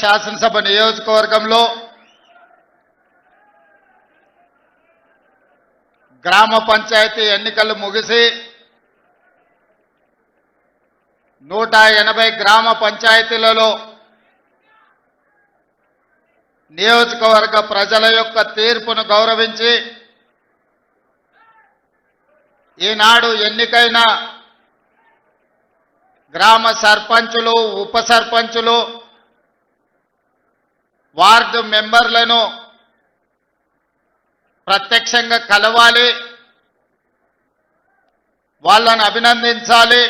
శాసనసభ నియోజకవర్గంలో గ్రామ పంచాయతీ ఎన్నికలు ముగిసి 180 గ్రామ పంచాయతీలలో నియోజకవర్గ ప్రజల యొక్క తీర్పును గౌరవించి ఈనాడు ఎన్నికైన గ్రామ సర్పంచులు ఉప సర్పంచులు వార్డు మెంబర్లను ప్రత్యక్షంగా కలవాలి, వాళ్ళను అభినందించాలి.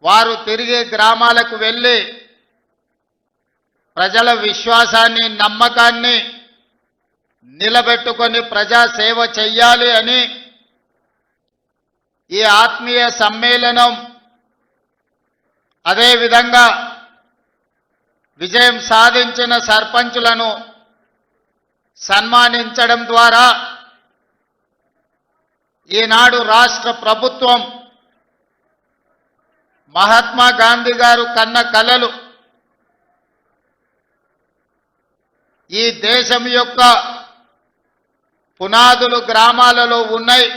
వారు తిరిగి గ్రామాలకు వెళ్ళి ప్రజల విశ్వాసాన్ని నమ్మకాన్ని నిలబెట్టుకొని ప్రజా సేవ చెయ్యాలి అని ఈ ఆత్మీయ సమ్మేళనం అదేవిధంగా విజయం సాధించిన సర్పంచులను సన్మానించడం ద్వారా ఈనాడు రాష్ట్ర ప్రభుత్వం మహాత్మా గాంధీ గారు కన్న కలలు ఈ దేశం యొక్క పునాదులు గ్రామాలలో ఉన్నాయి.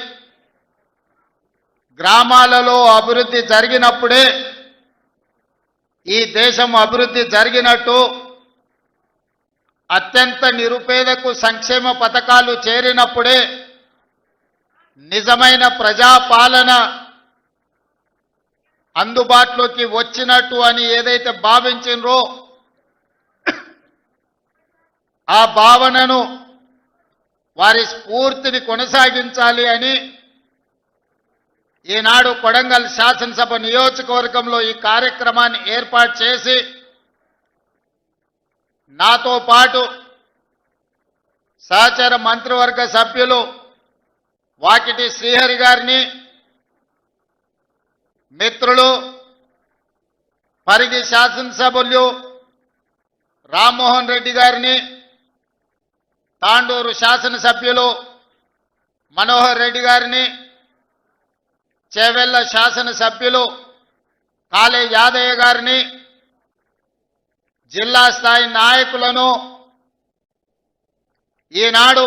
గ్రామాలలో అభివృద్ధి జరిగినప్పుడే ఈ దేశం అభివృద్ధి జరిగినట్టు, అత్యంత నిరుపేదకు సంక్షేమ పథకాలు చేరినప్పుడే నిజమైన ప్రజాపాలన అందుబాటులోకి వచ్చినట్టు అని ఏదైతే భావించినరో ఆ భావనను వారి స్ఫూర్తిని కొనసాగించాలి అని ఈనాడు కొడంగల్ శాసనసభ నియోజకవర్గంలో ఈ కార్యక్రమాన్ని ఏర్పాటు చేసి నాతో పాటు సహచర మంత్రివర్గ సభ్యులు వాకిటి శ్రీహరి గారిని, మిత్రులు పరిగి శాసనసభ్యులు రామ్మోహన్ రెడ్డి గారిని, తాండూరు శాసనసభ్యులు మనోహర్ రెడ్డి గారిని, చేవెళ్ల శాసనసభ్యులు కాళే యాదయ్య గారిని, జిల్లా స్థాయి నాయకులను ఈనాడు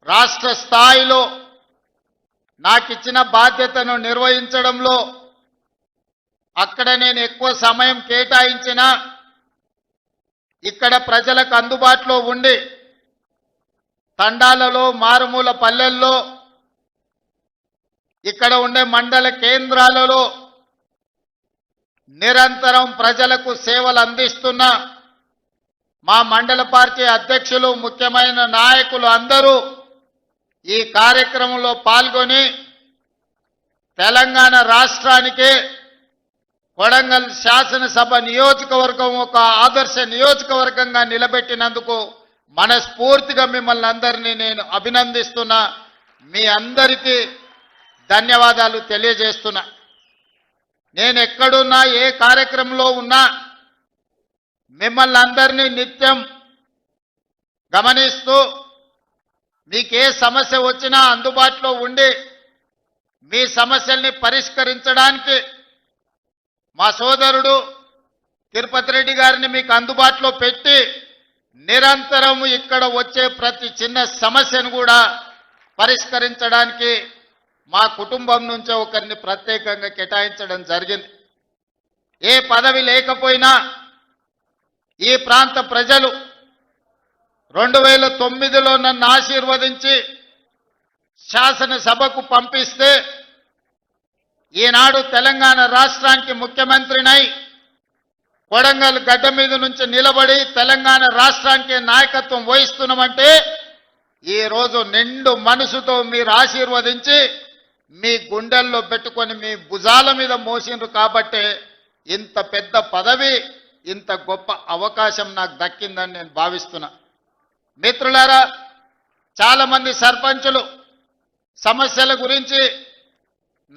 రాష్ట్ర స్థాయిలో నాకిచ్చిన బాధ్యతను నిర్వహించడంలో అక్కడ నేను ఎక్కువ సమయం కేటాయించిన ఇక్కడ ప్రజలకు అందుబాటులో ఉండి తండాలలో మారుమూల పల్లెల్లో ఇక్కడ ఉండే మండల కేంద్రాలలో నిరంతరం ప్రజలకు సేవలు అందిస్తున్న మా మండల పార్టీ అధ్యక్షులు ముఖ్యమైన నాయకులు అందరూ ఈ కార్యక్రమంలో పాల్గొని తెలంగాణ రాష్ట్రానికి కొడంగల్ శాసనసభ నియోజకవర్గం ఒక ఆదర్శ నియోజకవర్గంగా నిలబెట్టినందుకు మనస్ఫూర్తిగా మిమ్మల్ని అందరినీ నేను అభినందిస్తున్నా. మీ అందరికీ ధన్యవాదాలు తెలియజేస్తున్నా. నేను ఎక్కడున్నా ఏ కార్యక్రమంలో ఉన్నా మిమ్మల్ని అందరినీ నిత్యం గమనిస్తూ మీకే సమస్య వచ్చినా అందుబాటులో ఉండి మీ సమస్యల్ని పరిష్కరించడానికి మా సోదరుడు తిరుపతి రెడ్డి గారిని మీకు అందుబాటులో పెట్టి నిరంతరం ఇక్కడ వచ్చే ప్రతి చిన్న సమస్యను కూడా పరిష్కరించడానికి మా కుటుంబం నుంచే ఒకరిని ప్రత్యేకంగా కేటాయించడం జరిగింది. ఏ పదవి లేకపోయినా ఈ ప్రాంత ప్రజలు 2009లో నన్ను ఆశీర్వదించి శాసనసభకు పంపిస్తే ఈనాడు తెలంగాణ రాష్ట్రానికి ముఖ్యమంత్రినై కొడంగల్ గడ్డ మీద నుంచి నిలబడి తెలంగాణ రాష్ట్రానికి నాయకత్వం వహిస్తున్నామంటే ఈరోజు నిండు మనసుతో మీరు ఆశీర్వదించి మీ గుండెల్లో పెట్టుకొని మీ భుజాల మీద మోసిండ్రు కాబట్టే ఇంత పెద్ద పదవి ఇంత గొప్ప అవకాశం నాకు దక్కిందని నేను భావిస్తున్నా. మిత్రులారా, చాలామంది సర్పంచులు సమస్యల గురించి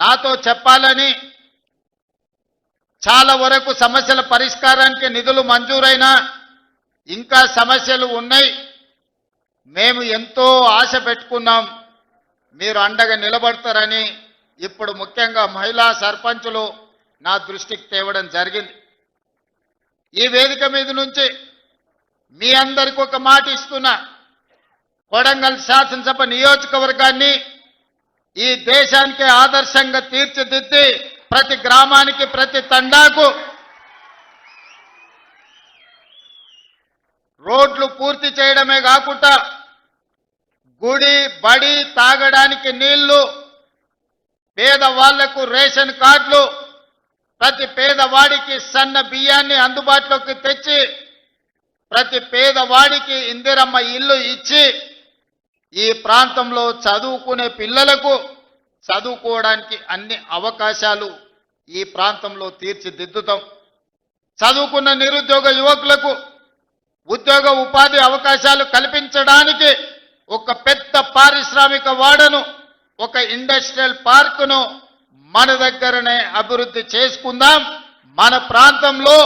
నాతో చెప్పాలని, చాలా వరకు సమస్యల పరిష్కారానికి నిధులు మంజూరైనా ఇంకా సమస్యలు ఉన్నాయి, మేము ఎంతో ఆశ పెట్టుకున్నాం, మీరు అండగా నిలబడతారని ఇప్పుడు ముఖ్యంగా మహిళా సర్పంచులు నా దృష్టికి తేవడం జరిగింది. ఈ వేదిక మీద నుంచి మీ అందరికి ఒక మాట ఇస్తున్నా. కొడంగల్ శాసనసభ నియోజకవర్గాన్ని ఈ దేశానికి ఆదర్శంగా తీర్చిదిద్ది ప్రతి గ్రామానికి ప్రతి తండాకు రోడ్లు పూర్తి చేయడమే కాకుండా గుడి బడి తాగడానికి నీళ్లు, పేదవాళ్లకు రేషన్ కార్డులు, ప్రతి పేదవాడికి సన్న బియ్యాన్ని అందుబాటులోకి తెచ్చి ప్రతి పేదవాడికి ఇందిరమ్మ ఇల్లు ఇచ్చి ఈ ప్రాంతంలో చదువుకునే పిల్లలకు చదువుకోవడానికి అన్ని అవకాశాలు ఈ ప్రాంతంలో తీర్చిదిద్దుతాం. చదువుకున్న నిరుద్యోగ యువకులకు ఉద్యోగ ఉపాధి అవకాశాలు కల్పించడానికి ఒక పెద్ద పారిశ్రామిక వాడను, ఒక ఇండస్ట్రియల్ పార్కును మన దగ్గరనే అభివృద్ధి చేసుకుందాం. మన ప్రాంతంలో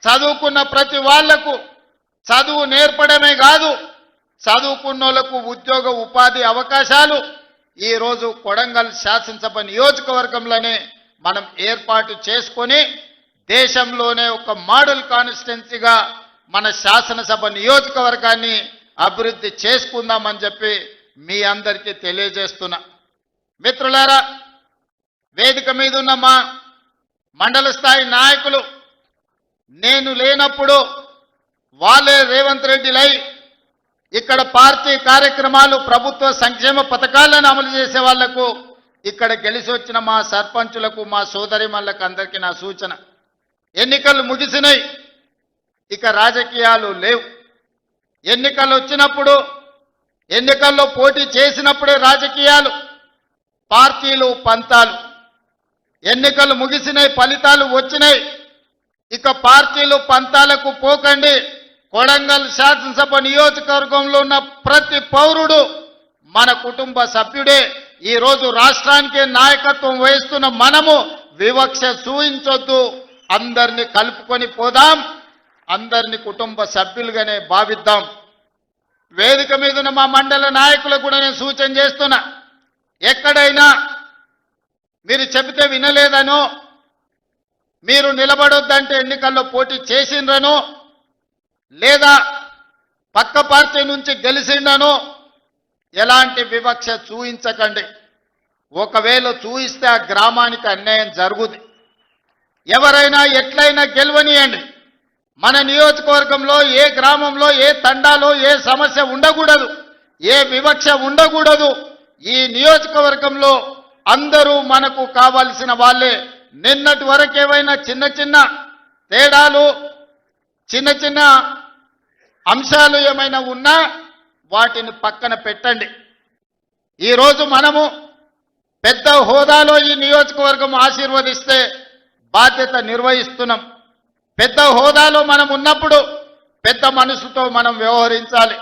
చదువుకున్న ప్రతి వాళ్లకు చదువు నేర్పడమే కాదు, చదువుకున్నోళ్లకు ఉద్యోగ ఉపాధి అవకాశాలు ఈరోజు కొడంగల్ శాసనసభ నియోజకవర్గంలోనే మనం ఏర్పాటు చేసుకొని దేశంలోనే ఒక మోడల్ కాన్స్టిట్యున్సీగా మన శాసనసభ నియోజకవర్గాన్ని అభివృద్ధి చేసుకుందామని చెప్పి మీ అందరికీ తెలియజేస్తున్నా. మిత్రులారా, వేదిక మీద ఉన్న మా మండల స్థాయి నాయకులు నేను లేనప్పుడు వాళ్ళే రేవంత్ రెడ్డిలై ఇక్కడ పార్టీ కార్యక్రమాలు ప్రభుత్వ సంక్షేమ పథకాలను అమలు చేసే వాళ్లకు ఇక్కడ గెలిచి వచ్చిన మా సర్పంచులకు మా సోదరిమణులకు అందరికీ నా సూచన, ఎన్నికలు ముగిసినాయి, ఇక రాజకీయాలు లేవు. ఎన్నికలు వచ్చినప్పుడు ఎన్నికల్లో పోటీ చేసినప్పుడే రాజకీయాలు, పార్టీలు పంతాలు. ఎన్నికలు ముగిసినాయి, ఫలితాలు వచ్చినాయి, ఇక పార్టీలు పంతాలకు పోకండి. కొడంగల్ శాసనసభ నియోజకవర్గంలో ఉన్న ప్రతి పౌరుడు మన కుటుంబ సభ్యుడే. ఈరోజు రాష్ట్రానికి నాయకత్వం వహిస్తున్న మనము వివక్ష చూయించొద్దు, అందరినీ కలుపుకొని పోదాం, అందరినీ కుటుంబ సభ్యులుగానే భావిద్దాం. వేదిక మీద ఉన్న మా మండల నాయకులకు కూడా నేను సూచన చేస్తున్నా, ఎక్కడైనా మీరు చెబితే వినలేదనో, మీరు నిలబడొద్దంటే ఎన్నికల్లో పోటీ చేసిండ్రనో, లేదా పక్క పార్టీ నుంచి గెలిచిండనో ఎలాంటి వివక్ష చూయించకండి. ఒకవేళ చూయిస్తే ఆ గ్రామానికి అన్యాయం జరుగుతుంది. ఎవరైనా ఎట్లయినా గెలవనియండి. మన నియోజకవర్గంలో ఏ గ్రామంలో ఏ తండాలో ఏ సమస్య ఉండకూడదు, ఏ వివక్ష ఉండకూడదు. ఈ నియోజకవర్గంలో అందరూ మనకు కావాల్సిన వాళ్ళే. నిన్నటి వరకు ఏవైనా చిన్న చిన్న తేడాలు, చిన్న చిన్న అంశాలు ఏమైనా ఉన్నా వాటిని పక్కన పెట్టండి. ఈరోజు మనము పెద్ద హోదాలో ఈ నియోజకవర్గం ఆశీర్వదిస్తే బాధ్యత నిర్వహిస్తున్నాం. పెద్ద హోదాలో మనం ఉన్నప్పుడు పెద్ద మనసుతో మనం వ్యవహరించాలి.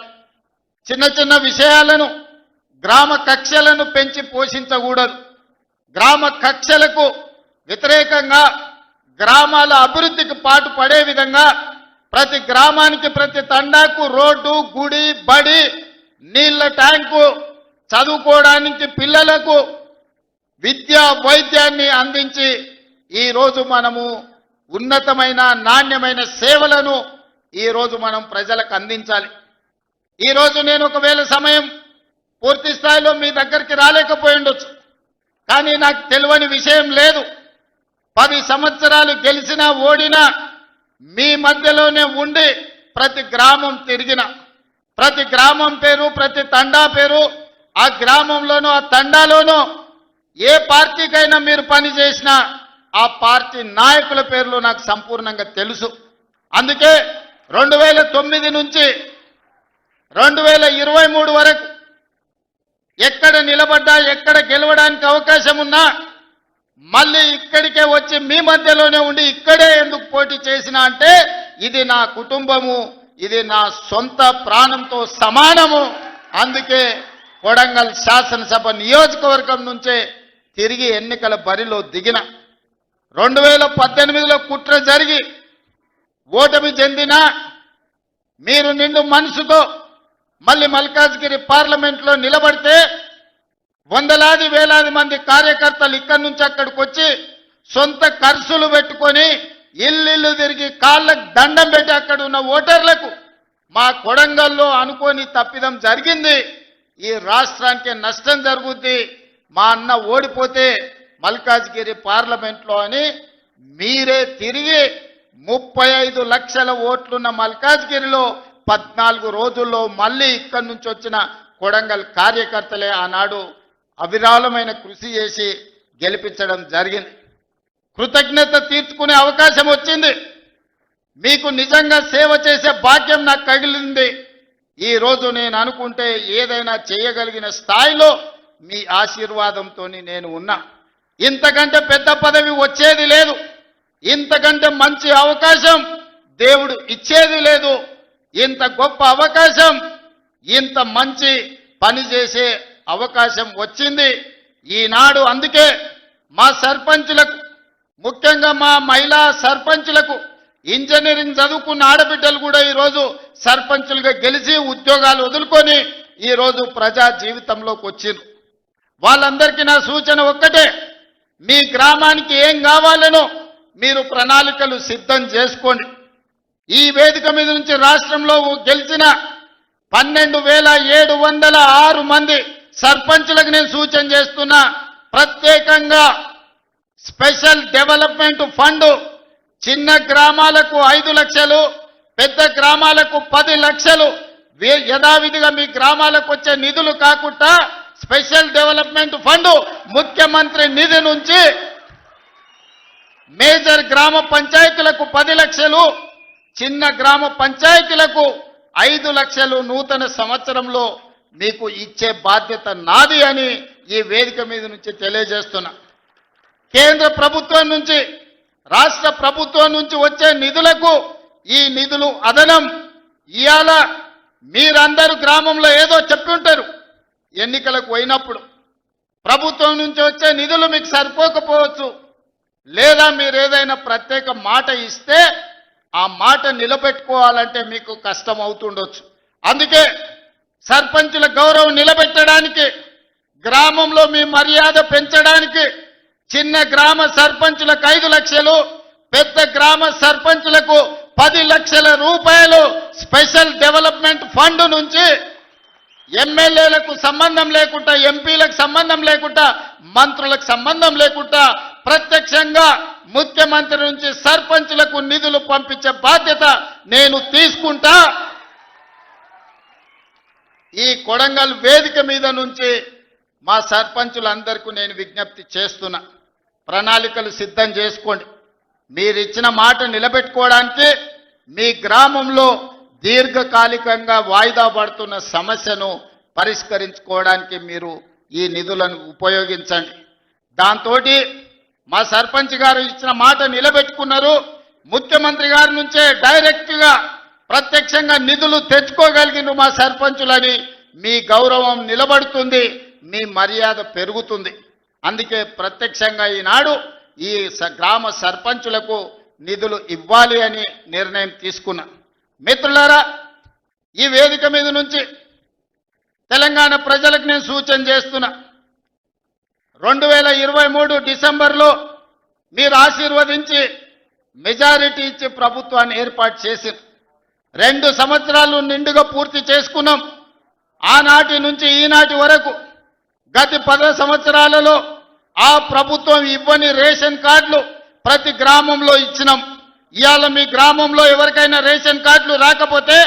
చిన్న చిన్న విషయాలను, గ్రామ కక్షలను పెంచి పోషించకూడదు. గ్రామ కక్షలకు వ్యతిరేకంగా గ్రామాల అభివృద్ధికి పాటు పడే విధంగా ప్రతి గ్రామానికి ప్రతి తండాకు రోడ్డు, గుడి, బడి, నీళ్ల ట్యాంకు, చదువుకోవడానికి పిల్లలకు విద్య వైద్యాన్ని అందించి ఈరోజు మనము ఉన్నతమైన నాణ్యమైన సేవలను ఈరోజు మనం ప్రజలకు అందించాలి. ఈరోజు నేను ఒకవేళ సమయం పూర్తి స్థాయిలో మీ దగ్గరికి రాలేకపోయి ఉండొచ్చు, కానీ నాకు తెలియని విషయం లేదు. 10 సంవత్సరాలు గెలిచినా ఓడినా మీ మధ్యలోనే ఉండి ప్రతి గ్రామం తిరిగిన, ప్రతి గ్రామం పేరు, ప్రతి తండా పేరు, ఆ గ్రామంలోనూ ఆ తండాలోనూ ఏ పార్టీకైనా మీరు పని చేసినా ఆ పార్టీ నాయకుల పేర్లు నాకు సంపూర్ణంగా తెలుసు. అందుకే 2009 నుంచి 2023 వరకు ఎక్కడ నిలబడ్డా, ఎక్కడ గెలవడానికి అవకాశం ఉన్నా మళ్ళీ ఇక్కడికే వచ్చి మీ మధ్యలోనే ఉండి ఇక్కడే ఎందుకు పోటీ చేసినా అంటే ఇది నా కుటుంబము, ఇది నా సొంత ప్రాణంతో సమానము. అందుకే కొడంగల్ శాసనసభ నియోజకవర్గం నుంచే తిరిగి ఎన్నికల బరిలో దిగిన. 2018లో కుట్ర జరిగి ఓటమి చెందినా మీరు నిండు మనసుతో మళ్ళీ మల్కాజ్గిరి పార్లమెంట్లో నిలబడితే వందలాది వేలాది మంది కార్యకర్తలు ఇక్కడి నుంచి అక్కడికి వచ్చి సొంత ఖర్చులు పెట్టుకొని ఇల్లు తిరిగి కాళ్ళకు దండం పెట్టి అక్కడ ఉన్న ఓటర్లకు మా కొడంగల్లో అనుకోని తప్పిదం జరిగింది, ఈ రాష్ట్రానికి నష్టం జరుగుద్ది, మా అన్న ఓడిపోతే మల్కాజ్గిరి పార్లమెంట్లో అని మీరే తిరిగి 35 లక్షల ఓట్లున్న మల్కాజ్గిరిలో 14 రోజుల్లో మళ్ళీ ఇక్కడి నుంచి వచ్చిన కొడంగల్ కార్యకర్తలే ఆనాడు అవిరాళమైన కృషి చేసి గెలిపించడం జరిగింది. కృతజ్ఞత తీర్చుకునే అవకాశం వచ్చింది. మీకు నిజంగా సేవ చేసే భాగ్యం నాకు కలిగింది. ఈ రోజు నేను అనుకుంటే ఏదైనా చేయగలిగిన స్థాయిలో మీ ఆశీర్వాదంతో నేను ఉన్నా. ఇంతకంటే పెద్ద పదవి వచ్చేది లేదు, ఇంతకంటే మంచి అవకాశం దేవుడు ఇచ్చేది లేదు. ఇంత గొప్ప అవకాశం, ఇంత మంచి పని చేసే అవకాశం వచ్చింది ఈనాడు. అందుకే మా సర్పంచులకు, ముఖ్యంగా మా మహిళా సర్పంచులకు, ఇంజనీరింగ్ చదువుకున్న ఆడబిడ్డలు కూడా ఈరోజు సర్పంచులుగా గెలిచి ఉద్యోగాలు వదులుకొని ఈరోజు ప్రజా జీవితంలోకి వచ్చిండ్రు. వాళ్ళందరికీ నా సూచన ఒక్కటే, మీ గ్రామానికి ఏం కావాలనో మీరు ప్రణాళికలు సిద్ధం చేసుకోండి. ఈ వేదిక మీద నుంచి రాష్ట్రంలో గెలిచిన 12,706 మంది సర్పంచులకు నేను సూచన చేస్తున్నా, ప్రత్యేకంగా స్పెషల్ డెవలప్మెంట్ ఫండ్ చిన్న గ్రామాలకు 5 లక్షలు, పెద్ద గ్రామాలకు 10 లక్షలు యథావిధిగా మీ గ్రామాలకు వచ్చే నిధులు కాకుండా స్పెషల్ డెవలప్మెంట్ ఫండ్ ముఖ్యమంత్రి నిధి నుంచి మేజర్ గ్రామ పంచాయతీలకు 10 లక్షలు, చిన్న గ్రామ పంచాయతీలకు 5 లక్షలు నూతన సంవత్సరంలో మీకు ఇచ్చే బాధ్యత నాది అని ఈ వేదిక మీద నుంచి తెలియజేస్తున్నా. కేంద్ర ప్రభుత్వం నుంచి, రాష్ట్ర ప్రభుత్వం నుంచి వచ్చే నిధులకు ఈ నిధులు అదనం. ఇవాళ మీరందరూ గ్రామంలో ఏదో చెప్పి ఉంటారు, ఎన్నికలకు పోయినప్పుడు ప్రభుత్వం నుంచి వచ్చే నిధులు మీకు సరిపోకపోవచ్చు, లేదా మీరు ఏదైనా ప్రత్యేక మాట ఇస్తే ఆ మాట నిలబెట్టుకోవాలంటే మీకు కష్టం అవుతుండొచ్చు. అందుకే సర్పంచుల గౌరవం నిలబెట్టడానికి, గ్రామంలో మీ మర్యాద పెంచడానికి చిన్న గ్రామ సర్పంచులకు 5 లక్షలు, పెద్ద గ్రామ సర్పంచులకు 10 లక్షల రూపాయలు స్పెషల్ డెవలప్మెంట్ ఫండ్ నుంచి ఎమ్మెల్యేలకు సంబంధం లేకుండా, ఎంపీలకు సంబంధం లేకుండా, మంత్రులకు సంబంధం లేకుండా ప్రత్యక్షంగా ముఖ్యమంత్రి నుంచి సర్పంచులకు నిధులు పంపించే బాధ్యత నేను తీసుకుంటా. ఈ కొడంగల్ వేదిక మీద నుంచి మా సర్పంచులందరికీ నేను విజ్ఞప్తి చేస్తున్నా, ప్రణాళికలు సిద్ధం చేసుకోండి. మీరు ఇచ్చిన మాట నిలబెట్టుకోవడానికి మీ గ్రామంలో దీర్ఘకాలికంగా వాయిదా పడుతున్న సమస్యను పరిష్కరించుకోవడానికి మీరు ఈ నిధులను ఉపయోగించండి. దాంతో మా సర్పంచ్ గారు ఇచ్చిన మాట నిలబెట్టుకున్నారు. ముఖ్యమంత్రి గారి నుంచే డైరెక్ట్గా ప్రత్యక్షంగా నిధులు తెచ్చుకోగలిగిన మా సర్పంచులని మీ గౌరవం నిలబడుతుంది, మీ మర్యాద పెరుగుతుంది. అందుకే ప్రత్యక్షంగా ఈనాడు ఈ గ్రామ సర్పంచులకు నిధులు ఇవ్వాలి అని నిర్ణయం తీసుకున్నా. మిత్రులారా, ఈ వేదిక మీద నుంచి తెలంగాణ ప్రజలకు నేను సూచన చేస్తున్నా, 2023 డిసెంబర్లో మీరు ఆశీర్వదించి మెజారిటీ ఇచ్చి ప్రభుత్వాన్ని ఏర్పాటు చేసి 2 సంవత్సరాలు నిండుగా పూర్తి చేసుకున్నాం. ఆనాటి నుంచి ఈనాటి వరకు గత 10 సంవత్సరాలలో ఆ ప్రభుత్వం ఇవ్వని రేషన్ కార్డులు ప్రతి గ్రామంలో ఇచ్చినాం. ఇవాళ మీ గ్రామంలో ఎవరికైనా రేషన్ కార్డులు రాకపోతే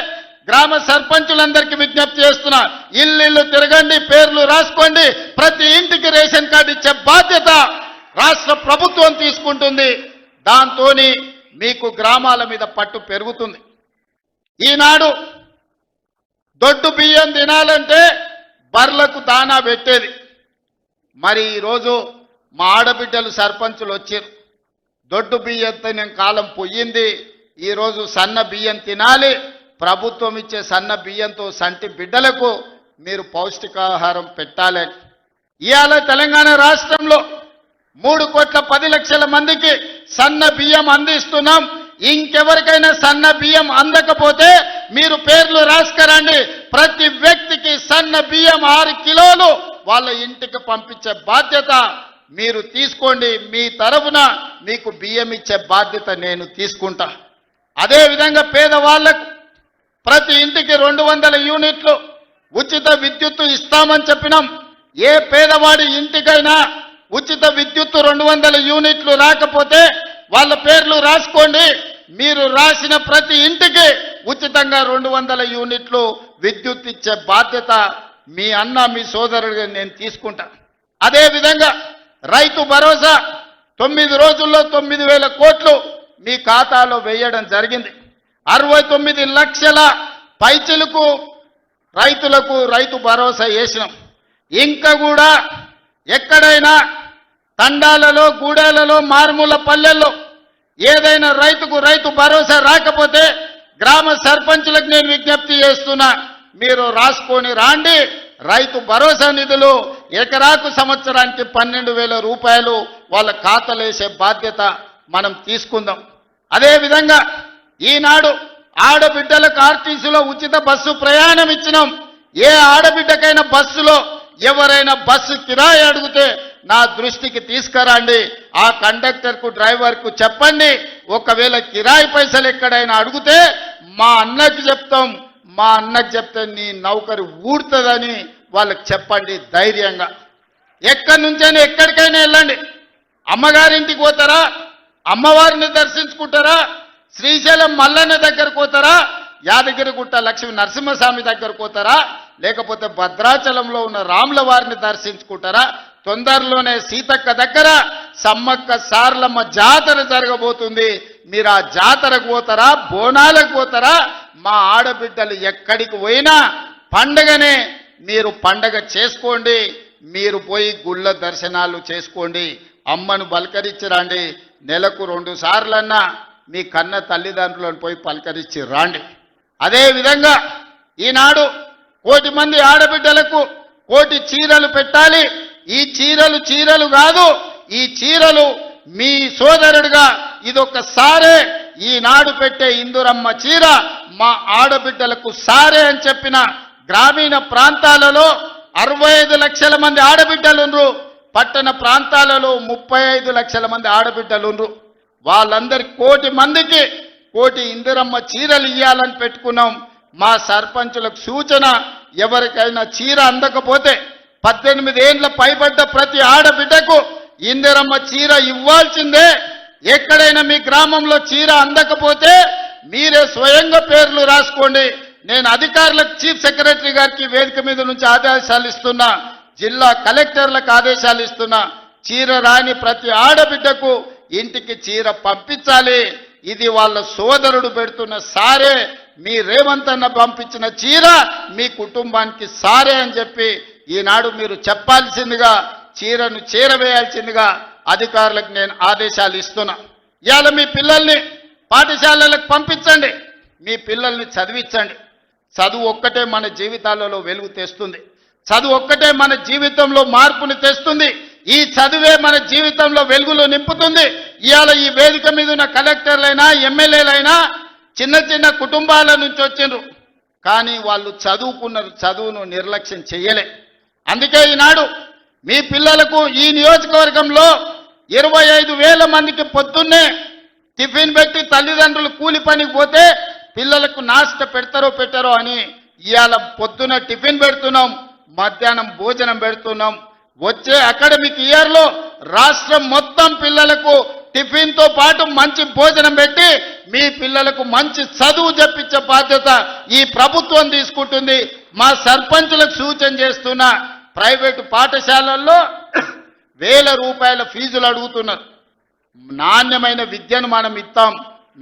గ్రామ సర్పంచులందరికీ విజ్ఞప్తి చేస్తున్నా, ఇల్లు తిరగండి, పేర్లు రాసుకోండి, ప్రతి ఇంటికి రేషన్ కార్డు ఇచ్చే బాధ్యత రాష్ట్ర ప్రభుత్వం తీసుకుంటుంది. దాంతో మీకు గ్రామాల మీద పట్టు పెరుగుతుంది. ఈనాడు దొడ్డు బియ్యం తినాలంటే బర్లకు దానా పెట్టేది. మరి ఈరోజు మా ఆడబిడ్డలు సర్పంచులు వచ్చారు, దొడ్డు బియ్యంతో నేను కాలం పోయింది, ఈరోజు సన్న బియ్యం తినాలి. ప్రభుత్వం ఇచ్చే సన్న బియ్యంతో సంటి బిడ్డలకు మీరు పౌష్టికాహారం పెట్టాలి. ఇవాళ తెలంగాణ రాష్ట్రంలో 3,10,00,000 మందికి సన్న బియ్యం అందిస్తున్నాం. ఇంకెవరికైనా సన్న బియ్యం అందకపోతే మీరు పేర్లు రాసుకరండి, ప్రతి వ్యక్తికి సన్న బియ్యం 6 కిలోలు వాళ్ళ ఇంటికి పంపించే బాధ్యత మీరు తీసుకోండి, మీ తరఫున మీకు బియ్యం ఇచ్చే బాధ్యత నేను తీసుకుంటా. అదేవిధంగా పేదవాళ్లకు ప్రతి ఇంటికి 200 యూనిట్లు ఉచిత విద్యుత్తు ఇస్తామని చెప్పినాం. ఏ పేదవాడి ఇంటికైనా ఉచిత విద్యుత్తు 200 యూనిట్లు రాకపోతే వాళ్ళ పేర్లు రాసుకోండి. మీరు రాసిన ప్రతి ఇంటికి ఉచితంగా 200 యూనిట్లు విద్యుత్ ఇచ్చే బాధ్యత మీ అన్న మీ సోదరుడిగా నేను తీసుకుంటా. అదేవిధంగా రైతు భరోసా 9 రోజుల్లో 9,000 కోట్లు మీ ఖాతాలో వేయడం జరిగింది. 69 లక్షల పైచిలకు రైతులకు రైతు భరోసా వేసినాం. ఇంకా కూడా ఎక్కడైనా తండాలలో, గూడెలలో, మారుమూల పల్లెల్లో ఏదైనా రైతుకు రైతు భరోసా రాకపోతే గ్రామ సర్పంచులకు నేను విజ్ఞప్తి చేస్తున్నా, మీరు రాసుకొని రాండి. రైతు భరోసా నిధులు ఎకరాకు సంవత్సరానికి 12,000 రూపాయలు వాళ్ళ ఖాతాలో వేసే బాధ్యత మనం తీసుకుందాం. అదేవిధంగా ఈనాడు ఆడబిడ్డలకు ఆర్టీసీలో ఉచిత బస్సు ప్రయాణం ఇచ్చినాం. ఏ ఆడబిడ్డకైనా బస్సులో ఎవరైనా బస్సు కిరాయి అడిగితే నా దృష్టికి తీసుకురండి. ఆ కండక్టర్కు డ్రైవర్కు చెప్పండి, ఒకవేళ కిరాయి పైసలు ఎక్కడైనా అడిగితే మా అన్నకి చెప్తాం, మా అన్నకి చెప్తే నీ నౌకరి ఊడుతుందని వాళ్ళకి చెప్పండి ధైర్యంగా. ఎక్కడి నుంచైనా ఎక్కడికైనా వెళ్ళండి. అమ్మగారింటికి పోతారా, అమ్మవారిని దర్శించుకుంటారా, శ్రీశైలం మల్లన్న దగ్గరకు పోతారా, యాదగిరిగుట్ట లక్ష్మీ నరసింహస్వామి దగ్గరకు పోతారా, లేకపోతే భద్రాచలంలో ఉన్న రాముల వారిని దర్శించుకుంటారా, తొందరలోనే సీతక్క దగ్గర సమ్మక్క సార్లమ్మ జాతర జరగబోతుంది. మీరు ఆ జాతరకు పోతారా, బోనాలకు పోతారా? మా ఆడబిడ్డలు ఎక్కడికి పోయినా పండగనే మీరు పండగ చేసుకోండి. మీరు పోయి గుళ్ళ దర్శనాలు చేసుకోండి, అమ్మను పలకరించి రండి. నెలకు 2 సార్లన్నా మీ కన్న తల్లిదండ్రులను పోయి పలకరించి రాండి. అదేవిధంగా ఈనాడు 1,000 మంది ఆడబిడ్డలకు 1,000 చీరలు పెట్టాలి. ఈ చీరలు కాదు, ఈ చీరలు మీ సోదరుడిగా ఇదొకసారే ఈనాడు పెట్టే ఇందురమ్మ చీర మా ఆడబిడ్డలకు సారే అని చెప్పిన గ్రామీణ ప్రాంతాలలో 65 లక్షల మంది ఆడబిడ్డలుండ్రు, పట్టణ ప్రాంతాలలో 35 లక్షల మంది ఆడబిడ్డలుండ్రు. వాళ్ళందరికి 1,000 మందికి 1,000 ఇందిరమ్మ చీరలు ఇవ్వాలని పెట్టుకున్నాం. మా సర్పంచులకు సూచన, ఎవరికైనా చీర అందకపోతే 18 ఏళ్ల పైబడ్డ ప్రతి ఆడబిడ్డకు ఇందిరమ్మ చీర ఇవ్వాల్సిందే. ఎక్కడైనా మీ గ్రామంలో చీర అందకపోతే మీరే స్వయంగా పేర్లు రాసుకోండి. నేను అధికారులకు, చీఫ్ సెక్రటరీ గారికి వేదిక మీద నుంచి ఆదేశాలు ఇస్తున్నా, జిల్లా కలెక్టర్లకు ఆదేశాలు ఇస్తున్నా, చీర రాని ప్రతి ఆడబిడ్డకు ఇంటికి చీర పంపించాలి. ఇది వాళ్ళ సోదరుడు పెడుతున్న సారే, మీ రేవంత్ అన్న పంపించిన చీర మీ కుటుంబానికి సారే అని చెప్పి ఈనాడు మీరు చెప్పాల్సిందిగా, చీరను చేరవేయాల్సిందిగా అధికారులకు నేను ఆదేశాలు ఇస్తున్నా. ఇవాళ మీ పిల్లల్ని పాఠశాలలకు పంపించండి, మీ పిల్లల్ని చదివించండి. చదువు ఒక్కటే మన జీవితాలలో వెలుగు తెస్తుంది. చదువు ఒక్కటే మన జీవితంలో మార్పుని తెస్తుంది. ఈ చదువే మన జీవితంలో వెలుగులో నింపుతుంది. ఇవాళ ఈ వేదిక మీద ఉన్న కలెక్టర్లైనా, ఎమ్మెల్యేలైనా చిన్న చిన్న కుటుంబాల నుంచి వచ్చిండ్రు, కానీ వాళ్ళు చదువుకున్నారు, చదువును నిర్లక్ష్యం చెయ్యలే. అందుకే ఈనాడు మీ పిల్లలకు ఈ నియోజకవర్గంలో 25,000 మందికి పొద్దున్నే టిఫిన్ పెట్టి తల్లిదండ్రులు కూలి పనికి పోతే పిల్లలకు నాష్ట పెట్టారో అని ఇవాళ పొద్దున టిఫిన్ పెడుతున్నాం, మధ్యాహ్నం భోజనం పెడుతున్నాం. వచ్చే అకాడమిక్ ఇయర్లో రాష్ట్రం మొత్తం పిల్లలకు టిఫిన్తో పాటు మంచి భోజనం పెట్టి మీ పిల్లలకు మంచి చదువు చెప్పించే బాధ్యత ఈ ప్రభుత్వం తీసుకుంటుంది. మా సర్పంచులకు సూచన చేస్తున్న, ప్రైవేటు పాఠశాలల్లో 1,000 రూపాయల ఫీజులు అడుగుతున్నారు. నాణ్యమైన విద్యను మనం ఇస్తాం,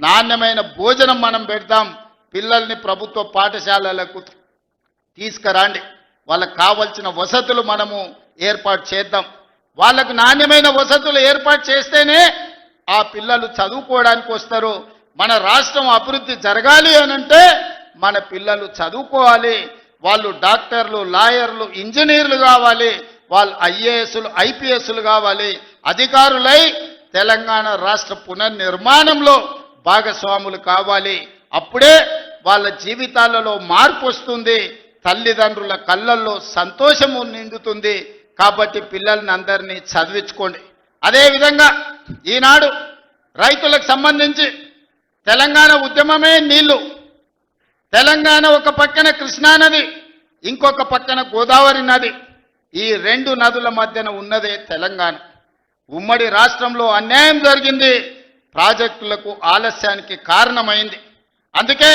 నాణ్యమైన భోజనం మనం పెడతాం. పిల్లల్ని ప్రభుత్వ పాఠశాలలకు తీసుకురండి, వాళ్ళకు కావలసిన వసతులు మనము ఏర్పాటు చేద్దాం. వాళ్ళకు నాణ్యమైన వసతులు ఏర్పాటు చేస్తేనే ఆ పిల్లలు చదువుకోవడానికి వస్తారు. మన రాష్ట్రం అభివృద్ధి జరగాలి అనంటే మన పిల్లలు చదువుకోవాలి. వాళ్ళు డాక్టర్లు, లాయర్లు, ఇంజనీర్లు కావాలి. వాళ్ళు ఐఏఎస్లు, ఐపీఎస్లు కావాలి. అధికారులై తెలంగాణ రాష్ట్ర పునర్నిర్మాణంలో భాగస్వాములు కావాలి. అప్పుడే వాళ్ళ జీవితాలలో మార్పు వస్తుంది, తల్లిదండ్రుల కళ్ళల్లో సంతోషము నిండుతుంది. కాబట్టి పిల్లల్ని అందరినీ చదివించుకోండి. అదేవిధంగా ఈనాడు రైతులకు సంబంధించి తెలంగాణ ఉద్యమమే నీళ్లు. తెలంగాణ ఒక పక్కన కృష్ణానది, ఇంకొక పక్కన గోదావరి నది. ఈ రెండు నదుల మధ్యన ఉన్నదే తెలంగాణ. ఉమ్మడి రాష్ట్రంలో అన్యాయం జరిగింది, ప్రాజెక్టులకు ఆలస్యానికి కారణమైంది. అందుకే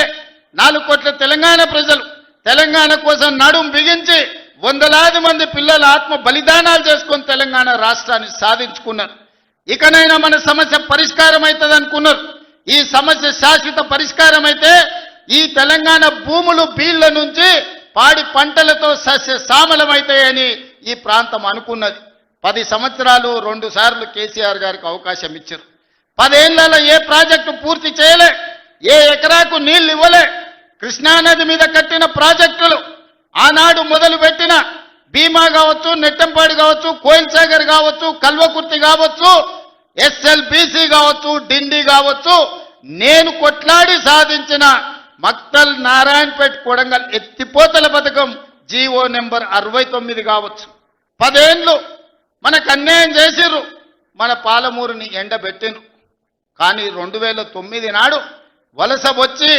4 కోట్ల తెలంగాణ ప్రజలు తెలంగాణ కోసం నడుం బిగించి వందలాది మంది పిల్లల ఆత్మ బలిదానాలు చేసుకొని తెలంగాణ రాష్ట్రాన్ని సాధించుకున్నారు. ఇకనైనా మన సమస్య పరిష్కారం అవుతుంది అనుకున్నారు. ఈ సమస్య శాశ్వత పరిష్కారం అయితే ఈ తెలంగాణ భూములు బీళ్ల నుంచి పాడి పంటలతో సస్య సామలమవుతాయని ఈ ప్రాంతం అనుకున్నది. 10 సంవత్సరాలు 2 సార్లు కేసీఆర్ గారికి అవకాశం ఇచ్చారు. 10 ఏళ్లలో ఏ ప్రాజెక్టు పూర్తి చేయలే, ఏ ఎకరాకు నీళ్లు ఇవ్వలే. కృష్ణానది మీద కట్టిన ప్రాజెక్టులు ఆనాడు మొదలుపెట్టిన భీమా కావచ్చు, నెట్టంపాడు కావచ్చు, కోయిల్ సాగర్ కావచ్చు, కల్వకుర్తి కావచ్చు, ఎస్ఎల్బీసీ కావచ్చు, డిండి కావచ్చు, నేను కొట్లాడి సాధించిన మక్తల్ నారాయణపేట్ కొడంగల్ ఎత్తిపోతల పథకం జీవో నెంబర్ 69 కావచ్చు. 10 ఏళ్ళు మనకు అన్యాయం చేసిర్రు, మన పాలమూరుని ఎండబెట్టిండ్రు. కానీ 2009 నాడు వలస వచ్చి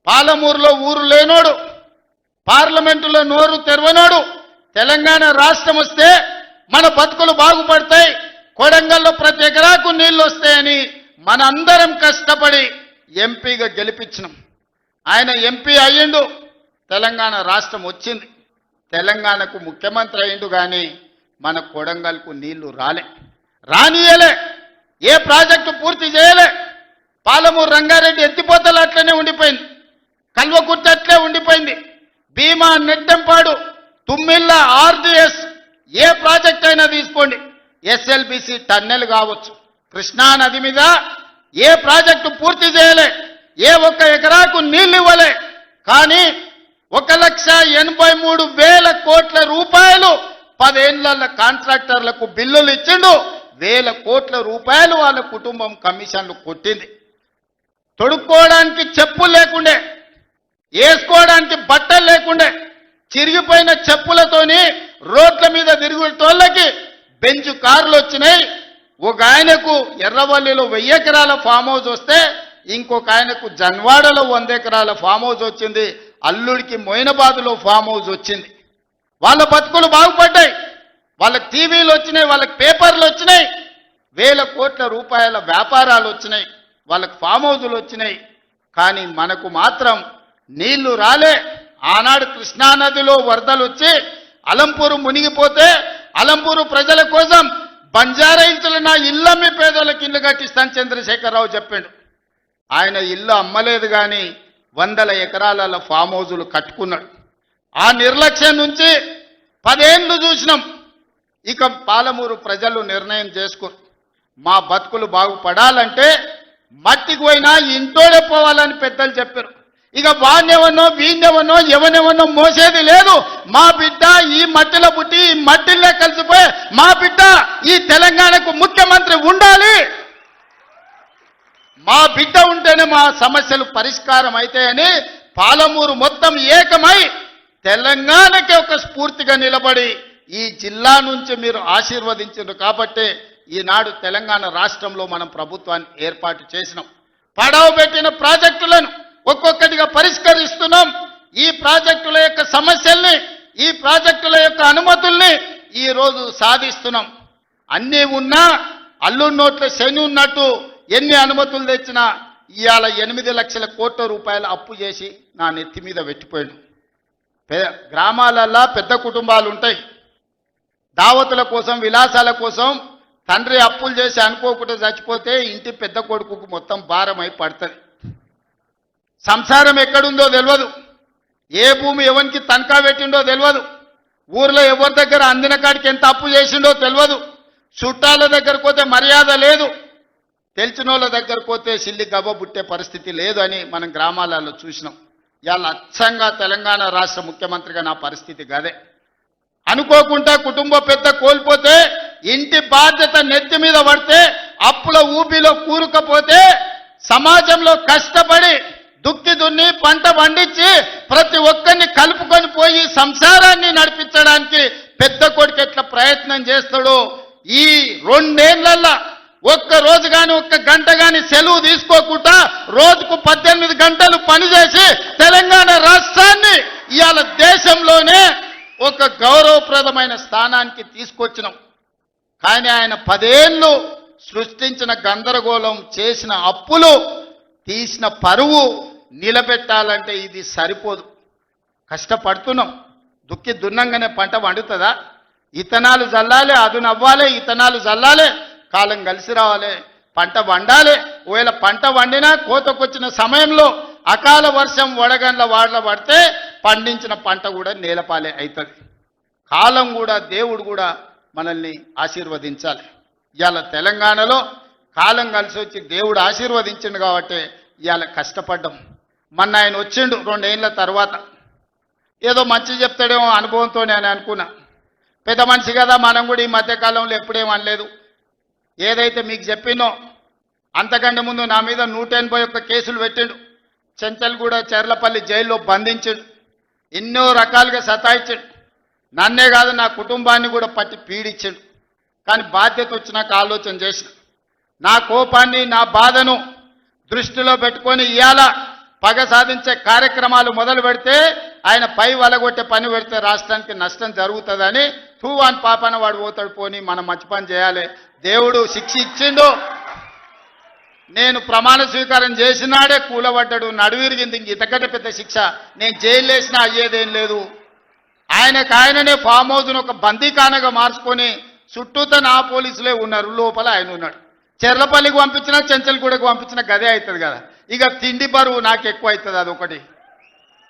పాలమూరులో ఊరు లేనోడు, పార్లమెంటులో నోరు తెరవనోడు తెలంగాణ రాష్ట్రం వస్తే మన బతుకులు బాగుపడతాయి, కొడంగల్లో ప్రతి ఎకరాకు నీళ్లు వస్తాయని మనందరం కష్టపడి ఎంపీగా గెలిపించినాం. ఆయన ఎంపీ అయ్యిండు, తెలంగాణ రాష్ట్రం వచ్చింది, తెలంగాణకు ముఖ్యమంత్రి అయ్యిండు. కానీ మన కొడంగల్కు నీళ్లు రానియలే, ఏ ప్రాజెక్టు పూర్తి చేయలే. పాలమూరు రంగారెడ్డి ఎత్తిపోతలు అట్లనే ఉండిపోయింది, కల్వకుర్తి అట్లే ఉండిపోయింది. భీమా, నెట్టంపాడు, తుమ్మిళ్ళ, ఆర్డీఎస్ ఏ ప్రాజెక్ట్ అయినా తీసుకోండి, ఎస్ఎల్బీసీ టన్నెల్ కావచ్చు, కృష్ణా నది మీద ఏ ప్రాజెక్టు పూర్తి చేయలే, ఏ ఒక్క ఎకరాకు నీళ్లు ఇవ్వలే. కానీ 1,83,000 కోట్ల రూపాయలు 10 ఏళ్ల కాంట్రాక్టర్లకు బిల్లులు ఇచ్చిండు. 1,000 కోట్ల రూపాయలు వాళ్ళ కుటుంబం కమిషన్లు కొట్టింది. తొడుక్కోవడానికి చెప్పులు లేకుండే, వేసుకోవడానికి బట్టలు లేకుండే, చిరిగిపోయిన చెప్పులతోని రోడ్ల మీద తిరుగుతోళ్ళకి బెంచ్ కార్లు వచ్చినాయి. ఒక ఆయనకు ఎర్రవల్లిలో 1000 ఎకరాల ఫామ్ హౌస్ వస్తే ఇంకొక ఆయనకు జన్వాడలో 100 ఎకరాల ఫామ్ హౌస్ వచ్చింది. అల్లుడికి మొయినాబాద్లో ఫామ్ హౌస్ వచ్చింది. వాళ్ళ బతుకులు బాగుపడ్డాయి, వాళ్ళకి టీవీలు వచ్చినాయి, వాళ్ళకి పేపర్లు వచ్చినాయి, 1,000 కోట్ల రూపాయల వ్యాపారాలు వచ్చినాయి, వాళ్ళకి ఫామ్ హౌజులు వచ్చినాయి. కానీ మనకు మాత్రం నీళ్లు రాలే. ఆనాడు కృష్ణానదిలో వరదలు వచ్చి అలంపూరు మునిగిపోతే అలంపూరు ప్రజల కోసం బంజారా హిల్స్లో నా ఇల్లు అమ్మి పేదలకు ఇల్లు కట్టిస్తాను చంద్రశేఖరరావు చెప్పిండు. ఆయన ఇల్లు అమ్మలేదు, కానీ 100 ఎకరాల ఫామ్ హౌజులు కట్టుకున్నాడు. ఆ నిర్లక్ష్యం నుంచి 10 ఏళ్ళు చూసినాం. ఇక పాలమూరు ప్రజలు నిర్ణయం చేసుకోరు, మా బతుకులు బాగుపడాలంటే మట్టికి పోయినా ఇంటోడే పోవాలని పెద్దలు చెప్పారు. ఇక వాణ్యవనో వీణ్యవనో ఎవనెవనో మోసేది లేదు. మా బిడ్డ ఈ మట్టిలో పుట్టి ఈ మట్టిలో కలిసిపోయి మా బిడ్డ ఈ తెలంగాణకు ముఖ్యమంత్రి ఉండాలి, మా బిడ్డ ఉంటేనే మా సమస్యలు పరిష్కారం అవుతాయని పాలమూరు మొత్తం ఏకమై తెలంగాణకి ఒక స్ఫూర్తిగా నిలబడి ఈ జిల్లా నుంచి మీరు ఆశీర్వదించారు. కాబట్టి ఈనాడు తెలంగాణ రాష్ట్రంలో మనం ప్రభుత్వాన్ని ఏర్పాటు చేసినాం. పడవ పెట్టిన ప్రాజెక్టులను ఒక్కొక్కటిగా పరిష్కరిస్తున్నాం. ఈ ప్రాజెక్టుల యొక్క సమస్యల్ని, ఈ ప్రాజెక్టుల యొక్క అనుమతుల్ని ఈరోజు సాధిస్తున్నాం. అన్నీ ఉన్నా అల్లుడి నోట్ల శని ఉన్నట్టు ఎన్ని అనుమతులు తెచ్చినా ఇవాళ 8 లక్షల కోట్ల రూపాయలు అప్పు చేసి నా నెత్తి మీద పెట్టిపోయాడు. గ్రామాలల్లో పెద్ద కుటుంబాలు ఉంటాయి, దావతుల కోసం విలాసాల కోసం తండ్రి అప్పులు చేసి అనుకోకుండా చచ్చిపోతే ఇంటి పెద్ద కొడుకుకు మొత్తం భారమై పడుతుంది. సంసారం ఎక్కడుందో తెలియదు, ఏ భూమి ఎవరికి తనఖా పెట్టిండో తెలియదు, ఊర్లో ఎవరి దగ్గర అందిన కాడికి ఎంత అప్పు చేసిండో తెలియదు, చుట్టాల దగ్గరకు పోతే మర్యాద లేదు, తెలిసిన వాళ్ళ దగ్గరకు పోతే సిల్లి గబ్బ పుట్టే పరిస్థితి లేదు అని మనం గ్రామాలలో చూసినాం. ఇవాళ అచ్చంగా తెలంగాణ రాష్ట్ర ముఖ్యమంత్రిగా నా పరిస్థితి గదే. అనుకోకుండా కుటుంబ పెద్ద కోల్పోతే, ఇంటి బాధ్యత నెత్తి మీద పడితే, అప్పుల ఊబిలో కూరుకపోతే సమాజంలో కష్టపడి దుక్కి దున్ని పంట పండించి ప్రతి ఒక్కరిని కలుపుకొని పోయి సంసారాన్ని నడిపించడానికి పెద్ద కొడుకు ఎట్లా ప్రయత్నం చేస్తాడో ఈ 2 ఏళ్లల్లో ఒక్క రోజు కానీ ఒక్క గంట కానీ సెలవు తీసుకోకుండా రోజుకు 18 గంటలు పనిచేసి తెలంగాణ రాష్ట్రాన్ని ఇవాళ దేశంలోనే ఒక గౌరవప్రదమైన స్థానానికి తీసుకొచ్చినాం. కానీ ఆయన 10 ఏళ్ళు సృష్టించిన గందరగోళం, చేసిన అప్పులు, తీసిన పరువు నిలబెట్టాలంటే ఇది సరిపోదు. కష్టపడుతున్నాం. దుక్కి దున్నంగానే పంట వండుతుందా? ఇతనాలు జల్లాలి, అదును అవ్వాలి, ఇతనాలు జల్లాలి, కాలం కలిసి రావాలి, పంట వండాలి. ఒకవేళ పంట వండినా కోతకొచ్చిన సమయంలో అకాల వర్షం వడగండ్ల వాడల పడితే పండించిన పంట కూడా నేలపాలే అవుతుంది. కాలం కూడా, దేవుడు కూడా మనల్ని ఆశీర్వదించాలి. ఇవాళ తెలంగాణలో కాలం కలిసి వచ్చి దేవుడు ఆశీర్వదించిండు కాబట్టి ఇవాళ కష్టపడ్డాం. మొన్న ఆయన వచ్చిండు 2 ఏళ్ల తర్వాత. ఏదో మంచి చెప్తాడేమో అనుభవంతో నేను అనుకున్నా. పెద్ద మనిషి కదా, మనం కూడా ఈ మధ్యకాలంలో ఎప్పుడేం అనలేదు. ఏదైతే మీకు చెప్పినో అంతకంటే ముందు నా మీద 181 కేసులు పెట్టిండు. చెంచల్గూడ, చెర్లపల్లి జైల్లో బంధించాడు. ఎన్నో రకాలుగా సతాయించాడు. నన్నే కాదు, నా కుటుంబాన్ని కూడా పట్టి పీడించాడు. కానీ బాధ్యత వచ్చినాక ఆలోచన చేసిన, నా కోపాన్ని, నా బాధను దృష్టిలో పెట్టుకొని ఇవాళ పగ సాధించే కార్యక్రమాలు మొదలు పెడితే ఆయన పై వలగొట్టే పని పెడితే రాష్ట్రానికి నష్టం జరుగుతుందని తూవాన్ పాపన వాడు పోతాడు. పోని మనం మంచి పని చేయాలి. దేవుడు శిక్ష ఇచ్చిండు. నేను ప్రమాణ స్వీకారం చేసినాడే కూలబడ్డాడు, నడువిరిగింది. ఇంతకంటే పెద్ద శిక్ష నేను జైలు వేసినా అయ్యేదేం లేదు. ఆయననే ఫామ్ హౌస్ను ఒక బందీఖానగా మార్చుకొని చుట్టూతో నా పోలీసులే ఉన్నారు, లోపల ఆయన ఉన్నాడు. చెర్లపల్లికి పంపించినా, చెంచల్గూడకు పంపించినా గదే అవుతుంది కదా. ఇక తిండి బరువు నాకు ఎక్కువ అవుతుంది. అదొకటి.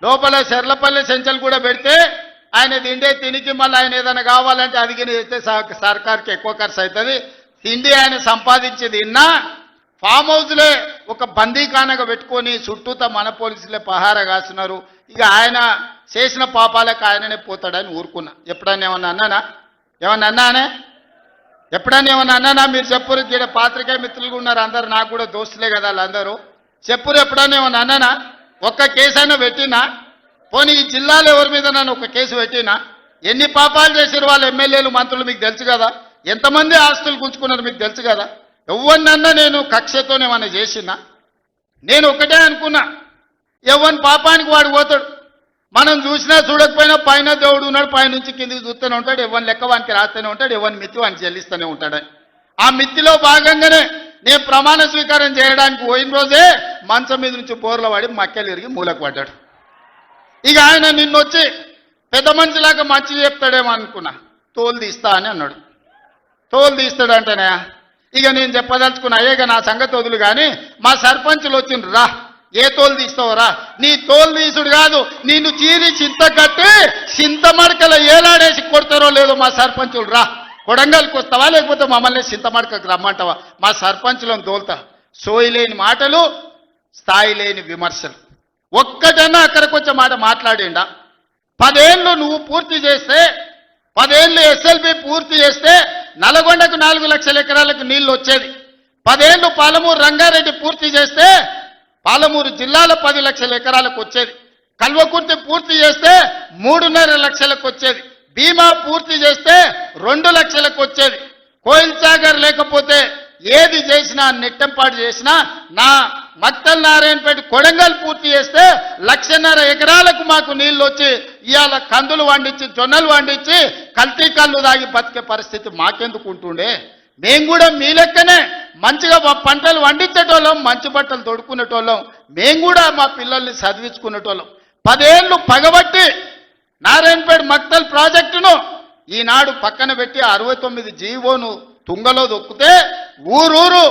లోపల చెర్లపల్లి, చెంచల్గూడ పెడితే ఆయన తిండే తినికి మళ్ళీ ఆయన ఏదైనా కావాలంటే అది చేస్తే సర్కార్కి ఎక్కువ ఖర్చు అవుతుంది. తిండి ఆయన సంపాదించేది ఇన్నా ఫామ్ హౌస్లే ఒక బందీఖానగా పెట్టుకొని చుట్టూతో మన పోలీసులే పహారా కాస్తున్నారు. ఇక ఆయన చేసిన పాపాలకు ఆయననే పోతాడని ఊరుకున్నా. ఎప్పుడైనా ఏమన్నా అన్నానా? ఏమన్నా అన్నానే? ఎప్పుడైనా ఏమన్నా అన్నానా? మీరు చెప్పురు. ఇక్కడ పాత్రికేయ మిత్రులు ఉన్నారు అందరు, నాకు కూడా దోస్తులే కదా వాళ్ళందరూ. చెప్పురు, ఎప్పుడైనా ఏమన్నా అన్నానా? ఒక్క కేసు అయినా పెట్టినా? పోనీ ఈ జిల్లాలో ఎవరి మీద నన్ను ఒక కేసు పెట్టినా? ఎన్ని పాపాలు చేశారు వాళ్ళ ఎమ్మెల్యేలు, మంత్రులు మీకు తెలుసు కదా. ఎంతమంది ఆస్తులు గుంజుకున్నారు మీకు తెలుసు కదా. ఎవరినన్నా నేను కక్షతోనేమన్నా చేసినా? నేను ఒకటే అనుకున్నా, ఎవరి పాపానికి వాడు పోతాడు. మనం చూసినా చూడకపోయినా పైన దేవుడు ఉన్నాడు, పైనుంచి కిందికి చూస్తూనే ఉంటాడు. ఎవరిని లెక్క వానికి రాస్తూనే ఉంటాడు, ఎవరిని మిత్తి వానికి చెల్లిస్తూనే ఉంటాడని. ఆ మిత్తిలో భాగంగానే నేను ప్రమాణ స్వీకారం చేయడానికి పోయిన రోజే మంచం మీద నుంచి బోర్ల పడి మక్కెలు ఇరిగి మూలకు పడ్డాడు. ఇక ఆయన నిన్నొచ్చి పెద్ద మనిషిలాగా మంచి చెప్తాడేమో అనుకున్నా. తోలు తీస్తా అని అన్నాడు. తోలు తీస్తాడంటేనే ఇక నేను చెప్పదలుచుకున్నా, అయ్యేగా నా సంగతి వదులు. కానీ మా సర్పంచులు వచ్చిండ్రు, రా ఏ తోలు తీస్తావురా? నీ తోలు తీసుడు కాదు, నిన్ను చీరి చింత కట్టి చింతమడకల ఏలాడేసి కొడతారో లేదో మా సర్పంచులు, రా కొడంగల్కి వస్తావా లేకపోతే మమ్మల్ని చింతమడకకు రమ్మంటావా? మా సర్పంచులను తోలుతా. సోయి లేని మాటలు, స్థాయి లేని విమర్శలు. ఒక్కటన్నా అక్కడికి వచ్చే మాట మాట్లాడిండా? 10 ఏళ్ళు నువ్వు పూర్తి చేస్తే, 10 ఏళ్ళు ఎస్ఎల్బి పూర్తి చేస్తే నల్గొండకు 4 లక్షల ఎకరాలకు నీళ్లు వచ్చేది. 10 ఏళ్ళు పాలమూరు రంగారెడ్డి పూర్తి చేస్తే పాలమూరు జిల్లాలో 10 లక్షల ఎకరాలకు వచ్చేది. కల్వకుర్తి పూర్తి చేస్తే 3.5 లక్షలకు వచ్చేది. భీమా పూర్తి చేస్తే 2 లక్షలకు వచ్చేది. కోయిల్ సాగర్ లేకపోతే ఏది చేసినా, నెట్టంపాటు చేసినా, నా మక్తల్ నారాయణపేట కొడంగల్ పూర్తి చేస్తే 1.5 ఎకరాలకు మాకు నీళ్లు వచ్చి ఇవాళ కందులు వండించి, జొన్నలు వండించి, కల్తీ కళ్ళు దాగి బతికే పరిస్థితి మాకెందుకు ఉంటుండే? మేము కూడా మీ లెక్కనే మంచిగా పంటలు వండించేటోళ్ళం, మంచి బట్టలు తొడుక్కునేటోళ్ళం. మేము కూడా మా పిల్లల్ని చదివించుకునేటోళ్ళం. 10 ఏళ్ళు పగబట్టి నారాయణపేట మక్తల్ ప్రాజెక్టును ఈనాడు పక్కన పెట్టి 69 జీవోను తుంగలో దొక్కితే ఊరూరు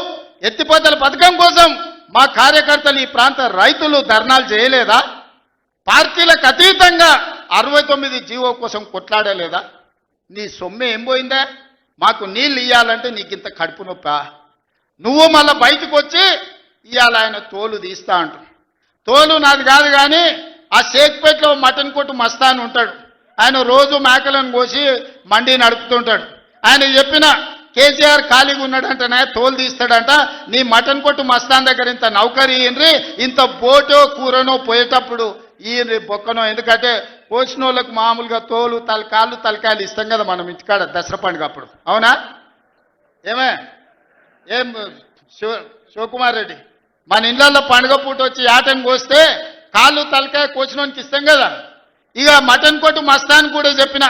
ఎత్తిపోతల పథకం కోసం మా కార్యకర్తలు, ఈ ప్రాంత రైతులు ధర్నాలు చేయలేదా? పార్టీలకు అతీతంగా 69 జీవో కోసం కొట్లాడలేదా? నీ సొమ్మె ఏం పోయిందా? మాకు నీళ్ళు ఇవ్వాలంటే నీకు ఇంత కడుపు నొప్పా? నువ్వు మళ్ళీ బయటకు వచ్చి ఇవాళ ఆయన తోలు తీస్తా అంటు. తోలు నాది కాదు, కానీ ఆ షేక్పేటలో మటన్ కొట్టు మస్తాన్ ఉంటాడు. ఆయన రోజు మేకలను కోసి మండి నడుపుతుంటాడు. ఆయన చెప్పిన కేసీఆర్ ఖాళీగా ఉన్నాడంటనే తోలు తీస్తాడంట. నీ మటన్ కొట్టు మస్తాన్ దగ్గర ఇంత నౌకరీ ఇంత బోటో కూరనో పోయేటప్పుడు ఈ బొక్కనో, ఎందుకంటే కోసిన వాళ్ళకు మామూలుగా తోలు కాళ్ళు తలకాయలు ఇస్తాం కదా మనం ఇంటికాడ దసరా పండుగ అప్పుడు, అవునా? ఏమే ఏం శివకుమార్ రెడ్డి, మన ఇళ్ళల్లో పండుగ పూట వచ్చి యాటను కోస్తే కాళ్ళు తలకాయ కోసినోనికి ఇస్తాం కదా. ఇక మటన్ కొట్టు మస్తాన్ కూడా చెప్పిన,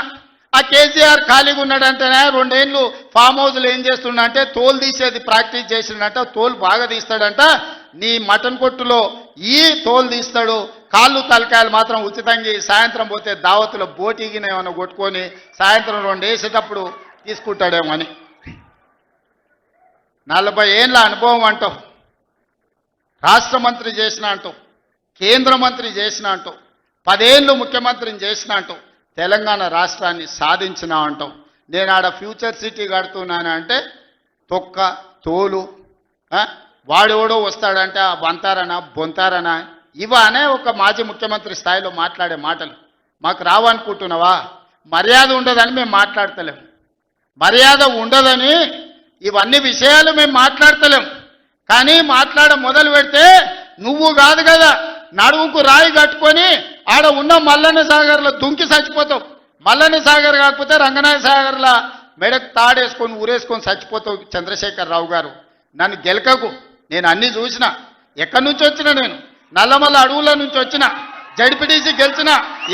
ఆ కేసీఆర్ ఖాళీగా ఉన్నాడంటేనే 2 ఏళ్ళు ఫామ్ హౌస్లో ఏం చేస్తుండంటే తోలు తీసేది ప్రాక్టీస్ చేసిండంట, తోలు బాగా తీస్తాడంట. నీ మటన్ కొట్టులో ఈ తోలు తీస్తాడు, కాళ్ళు తలకాయలు మాత్రం ఉచితంగా సాయంత్రం పోతే దావతులో బోటిగిన ఏమైనా కొట్టుకొని సాయంత్రం 2 వేసేటప్పుడు తీసుకుంటాడేమో అని. 40 ఏళ్ళ అనుభవం అంటావు, రాష్ట్ర మంత్రి చేసిన అంటావు, కేంద్ర మంత్రి చేసిన అంటావు, 10 ఏళ్ళు ముఖ్యమంత్రిని చేసిన అంటావు, తెలంగాణ రాష్ట్రాన్ని సాధించిన అంటాం. నేను ఆడ ఫ్యూచర్ సిటీ కడుతున్నాను అంటే తొక్క తోలు, వాడెవడో వస్తాడంటే ఆ బంతారనా బొంతారనా ఇవనే ఒక మాజీ ముఖ్యమంత్రి స్థాయిలో మాట్లాడే మాటలు మాకు రావనుకుంటున్నావా? మర్యాద ఉండదని మేము మాట్లాడతలేం, మర్యాద ఉండదని ఇవన్నీ విషయాలు మేము మాట్లాడతలేం. కానీ మొదలు పెడితే నువ్వు కాదు కదా నడువుకు రాయి కట్టుకొని ఆడ ఉన్న మల్లన్న సాగర్లో దుంకి చచ్చిపోతావు. మల్లన్న సాగర్ కాకపోతే రంగనాథ సాగర్లో మెడకు తాడేసుకొని ఊరేసుకొని చచ్చిపోతావు. చంద్రశేఖరరావు గారు, నన్ను గెలకకు, నేను అన్నీ చూసిన. ఎక్కడి నుంచి వచ్చిన నేను? నల్లమల్ల అడవుల నుంచి వచ్చిన, జడ్పీటీసీ గెలిచిన,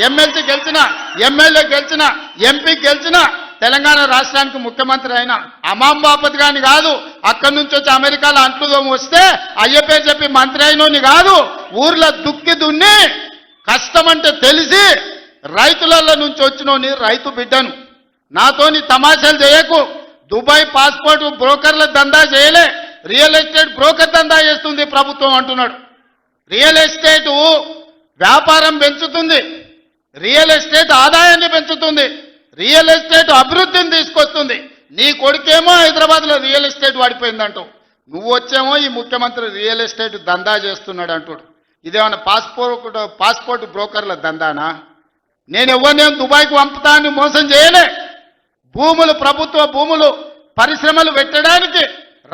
ఎమ్మెల్సీ గెలిచిన, ఎమ్మెల్యే గెలిచిన, ఎంపీ గెలిచిన, తెలంగాణ రాష్ట్రానికి ముఖ్యమంత్రి అయినా. అమాం బాపత్ గాని కాదు, అక్కడి నుంచి వచ్చి అమెరికాలో అంట్లుదోమ వస్తే అయ్య పేరు చెప్పి మంత్రి అయినోని కాదు. ఊర్లో దుక్కి దున్ని కష్టమంటే తెలిసి రైతులలో నుంచి వచ్చినోని రైతు బిడ్డను. నాతోని తమాషాలు చేయకు. దుబాయ్ పాస్పోర్ట్ బ్రోకర్ల దందా చేయలే, రియల్ ఎస్టేట్ బ్రోకర్ దందా చేస్తుంది ప్రభుత్వం అంటున్నాడు. రియల్ ఎస్టేట్ వ్యాపారం పెంచుతుంది, రియల్ ఎస్టేట్ ఆదాయాన్ని పెంచుతుంది, రియల్ ఎస్టేట్ అభివృద్ధిని తీసుకొస్తుంది. నీ కొడుకేమో హైదరాబాద్లో రియల్ ఎస్టేట్ వాడిపోయిందంటావు, నువ్వు వచ్చేమో ఈ ముఖ్యమంత్రి రియల్ ఎస్టేట్ దందా చేస్తున్నాడు అంటాడు. ఇదేమన్నా పాస్పోర్ట్ బ్రోకర్ల దందానా? నేను ఎవరినేం దుబాయ్కి పంపుతా అని మోసం చేయలే. భూములు, ప్రభుత్వ భూములు, పరిశ్రమలు పెట్టడానికి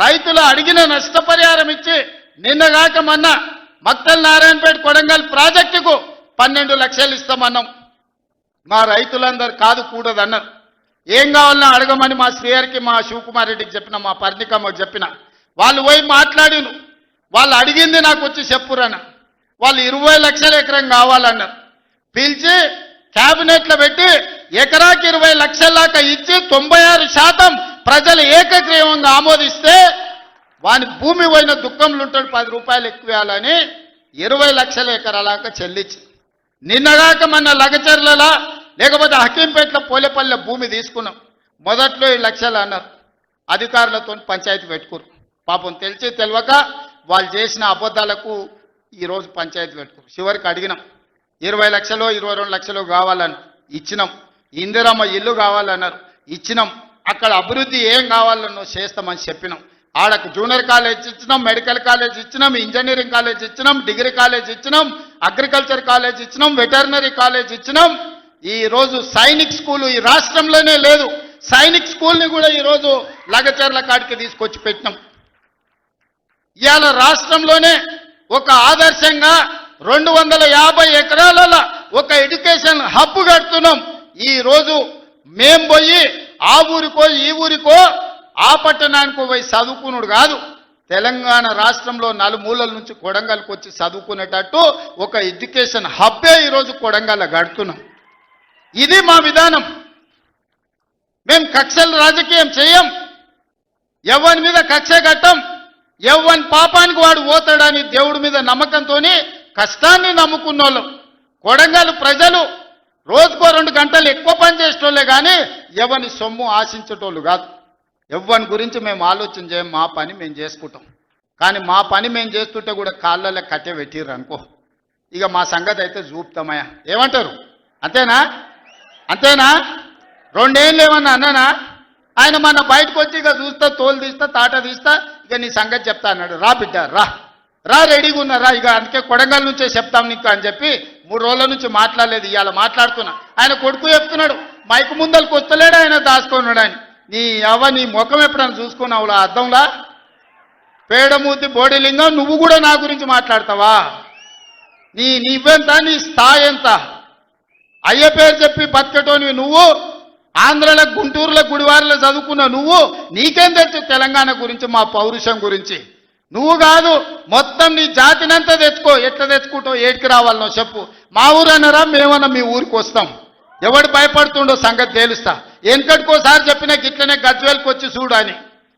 రైతులు అడిగిన నష్టపరిహారం ఇచ్చి నిన్నగాక మొన్న మక్తల్ నారాయణపేట కొడంగల్ ప్రాజెక్టుకు 12 లక్షలు ఇస్తామన్నాం. మా రైతులందరూ కాదు కూడదన్నారు. ఏం కావాలన్నా అడగమని మా శ్రీహరికి, మా శివకుమార్ రెడ్డికి చెప్పిన, మా పర్ణికమ్మకి చెప్పిన. వాళ్ళు పోయి మాట్లాడిను, వాళ్ళు అడిగింది నాకు వచ్చి చెప్పురన్న. వాళ్ళు 20 లక్షల ఎకరం కావాలన్నారు. పిలిచి క్యాబినెట్లో పెట్టి ఎకరాకి 20 లక్షల దాకా ఇచ్చి 96% ప్రజలు ఏకగ్రీవంగా ఆమోదిస్తే వాని భూమి పోయిన దుఃఖంలో ఉంటాడు, 10 రూపాయలు ఎక్కువ ఇవ్వాలని 20 లక్షల ఎకరాలాగా చెల్లించి నిన్నగాక మన లగచర్లలో లేకపోతే హకీంపేటలో పోలేపల్లె భూమి తీసుకున్నాం. మొదట్లో 7 లక్షలు అన్నారు, అధికారులతో పంచాయతీ పెట్టుకోరు. పాపం తెలిసి తెలియక వాళ్ళు చేసిన అబద్ధాలకు ఈరోజు పంచాయతీ పెట్టుకోరు. చివరికి అడిగినాం, 20 లక్షలు 22 లక్షలు కావాలని ఇచ్చినాం. ఇందిరమ్మ ఇల్లు కావాలన్నారు, ఇచ్చినాం. అక్కడ అభివృద్ధి ఏం కావాలన్నో చేస్తామని చెప్పినాం. ఆడకు జూనియర్ కాలేజ్ ఇచ్చినాం, మెడికల్ కాలేజ్ ఇచ్చినాం, ఇంజనీరింగ్ కాలేజ్ ఇచ్చినాం, డిగ్రీ కాలేజ్ ఇచ్చినాం, అగ్రికల్చర్ కాలేజ్ ఇచ్చినాం, వెటర్నరీ కాలేజ్ ఇచ్చినాం. ఈరోజు సైనిక్ స్కూలు ఈ రాష్ట్రంలోనే లేదు. సైనిక్ స్కూల్ని కూడా ఈరోజు లగచర్ల కాడికి తీసుకొచ్చి పెట్టినాం. ఇవాళ రాష్ట్రంలోనే ఒక ఆదర్శంగా 250 ఎకరాలలో ఒక ఎడ్యుకేషన్ హబ్ కడుతున్నాం. ఈరోజు మేం పోయి ఆ ఊరికో ఈ ఊరికో ఆ పట్టణానికో పోయి చదువుకున్నాడు కాదు, తెలంగాణ రాష్ట్రంలో నలుమూలల నుంచి కొడంగల్కి వచ్చి చదువుకునేటట్టు ఒక ఎడ్యుకేషన్ హబ్బే ఈరోజు కొడంగల్లో గడుతున్నాం. ఇది మా విధానం. మేము కక్షల రాజకీయం చేయం, ఎవరి మీద కక్ష కట్టం, ఎవరి పాపానికి వాడు పోతాడని దేవుడి మీద నమ్మకంతో కష్టాన్ని నమ్ముకున్న వాళ్ళు కొడంగల్ ప్రజలు రోజుకో 2 గంటలు ఎక్కువ పని చేసేటోళ్ళే కానీ ఎవరిని సొమ్ము ఆశించేటోళ్ళు కాదు. ఎవరి గురించి మేము ఆలోచన చేయం, మా పని మేము చేసుకుంటాం. కానీ మా పని మేము చేస్తుంటే కూడా కాళ్ళలో కట్టె పెట్టిర్రు అనుకో, ఇక మా సంగతి అయితే చూపుతామయ్యా. ఏమంటారు? అంతేనా? అంతేనా? 2 ఏళ్ళు ఏమన్నా అన్నానా? ఆయన మన బయటకు వచ్చి ఇక చూస్తా, తోలు తీస్తా, తాట తీస్తా, ఇక నీ సంగతి చెప్తా అన్నాడు. రా బిడ్డ రా, రెడీగా ఉన్నారా? ఇక అందుకే కొడంగల్ నుంచే చెప్తాం నీకు అని చెప్పి 3 రోజుల నుంచి మాట్లాడలేదు. ఇవాళ మాట్లాడుతున్నా. ఆయన కొడుకు చెప్తున్నాడు, మైకు ముందలకు వస్తలేడు, ఆయన దాచుకున్నాడు. ఆయన నీ ముఖం ఎప్పుడైనా చూసుకున్నావు అర్థంలా? పేడమూతి బోడిలింగం, నువ్వు కూడా నా గురించి మాట్లాడతావా? నీవెంత, నీ స్థాయి ఎంత? అయ్య పేరు చెప్పి బతికటోనివి నువ్వు, ఆంధ్రలో గుంటూరులో గుడివారిలో చదువుకున్న నువ్వు, నీకేం తెలుసు తెలంగాణ గురించి, మా పౌరుషం గురించి? నువ్వు కాదు, మొత్తం నీ జాతినంతా తెచ్చుకో. ఎట్లా తెచ్చుకుంటావు, ఏడికి రావాలనో చెప్పు. మా ఊరన్నారా, మేమన్నా మీ ఊరికి వస్తాం. ఎవడు భయపడుతుండో సంగతి తేలుస్తా. వెనకటికోసారి చెప్పినా గిట్లనే గజ్వేల్కి వచ్చి చూడు అని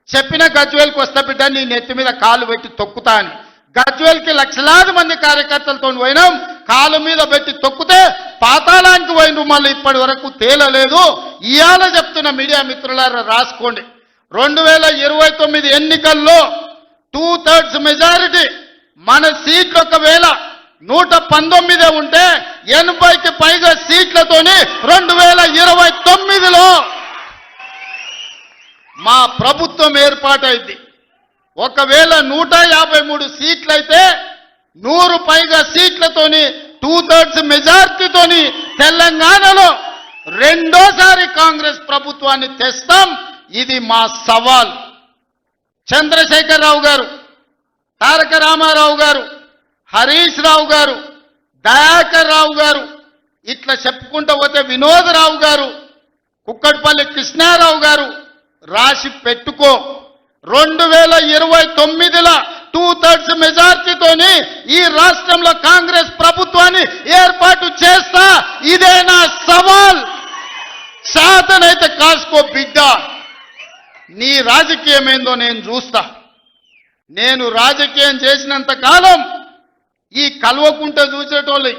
చెప్పిన, గజ్వేల్కి వస్తా బిడ్డ, నీ నెత్తి మీద కాలు పెట్టి తొక్కుతా అని. గజ్వేల్కి లక్షలాది మంది కార్యకర్తలతో పోయినాం, కాలు మీద పెట్టి తొక్కితే పాతాళానికి పోయిన మళ్ళీ ఇప్పటి వరకు తేలలేదు. ఇవాళ చెప్తున్న మీడియా మిత్రులారా రాసుకోండి, 2029 ఎన్నికల్లో 2/3 మెజారిటీ మన సీట్లు ఒకవేళ 119 ఉంటే 80కి పైగా సీట్లతోని 2029లో మా ప్రభుత్వం ఏర్పాటైంది. ఒకవేళ 153 సీట్లయితే 100 పైగా సీట్లతోని 2/3 మెజార్టీతోని తెలంగాణలో రెండోసారి కాంగ్రెస్ ప్రభుత్వాన్ని తెస్తాం. ఇది మా సవాల్. చంద్రశేఖరరావు గారు, తారక రామారావు గారు, హరీష్ రావు గారు, దయాకర్ రావు గారు, ఇట్లా చెప్పుకుంటూ పోతే వినోదరావు గారు, కుక్కటిపల్లి కృష్ణారావు గారు, రాసి పెట్టుకో. 2029లో 2/3 మెజార్టీతోని ఈ రాష్ట్రంలో కాంగ్రెస్ ప్రభుత్వాన్ని ఏర్పాటు చేస్తా. ఇదే నా సవాల్. శాతనైతే కాసుకో బిడ్డ. నీ రాజకీయం ఏందో నేను చూస్తా. నేను రాజకీయం చేసినంత కాలం ఈ కల్వకుంట చూసేటోళ్ళు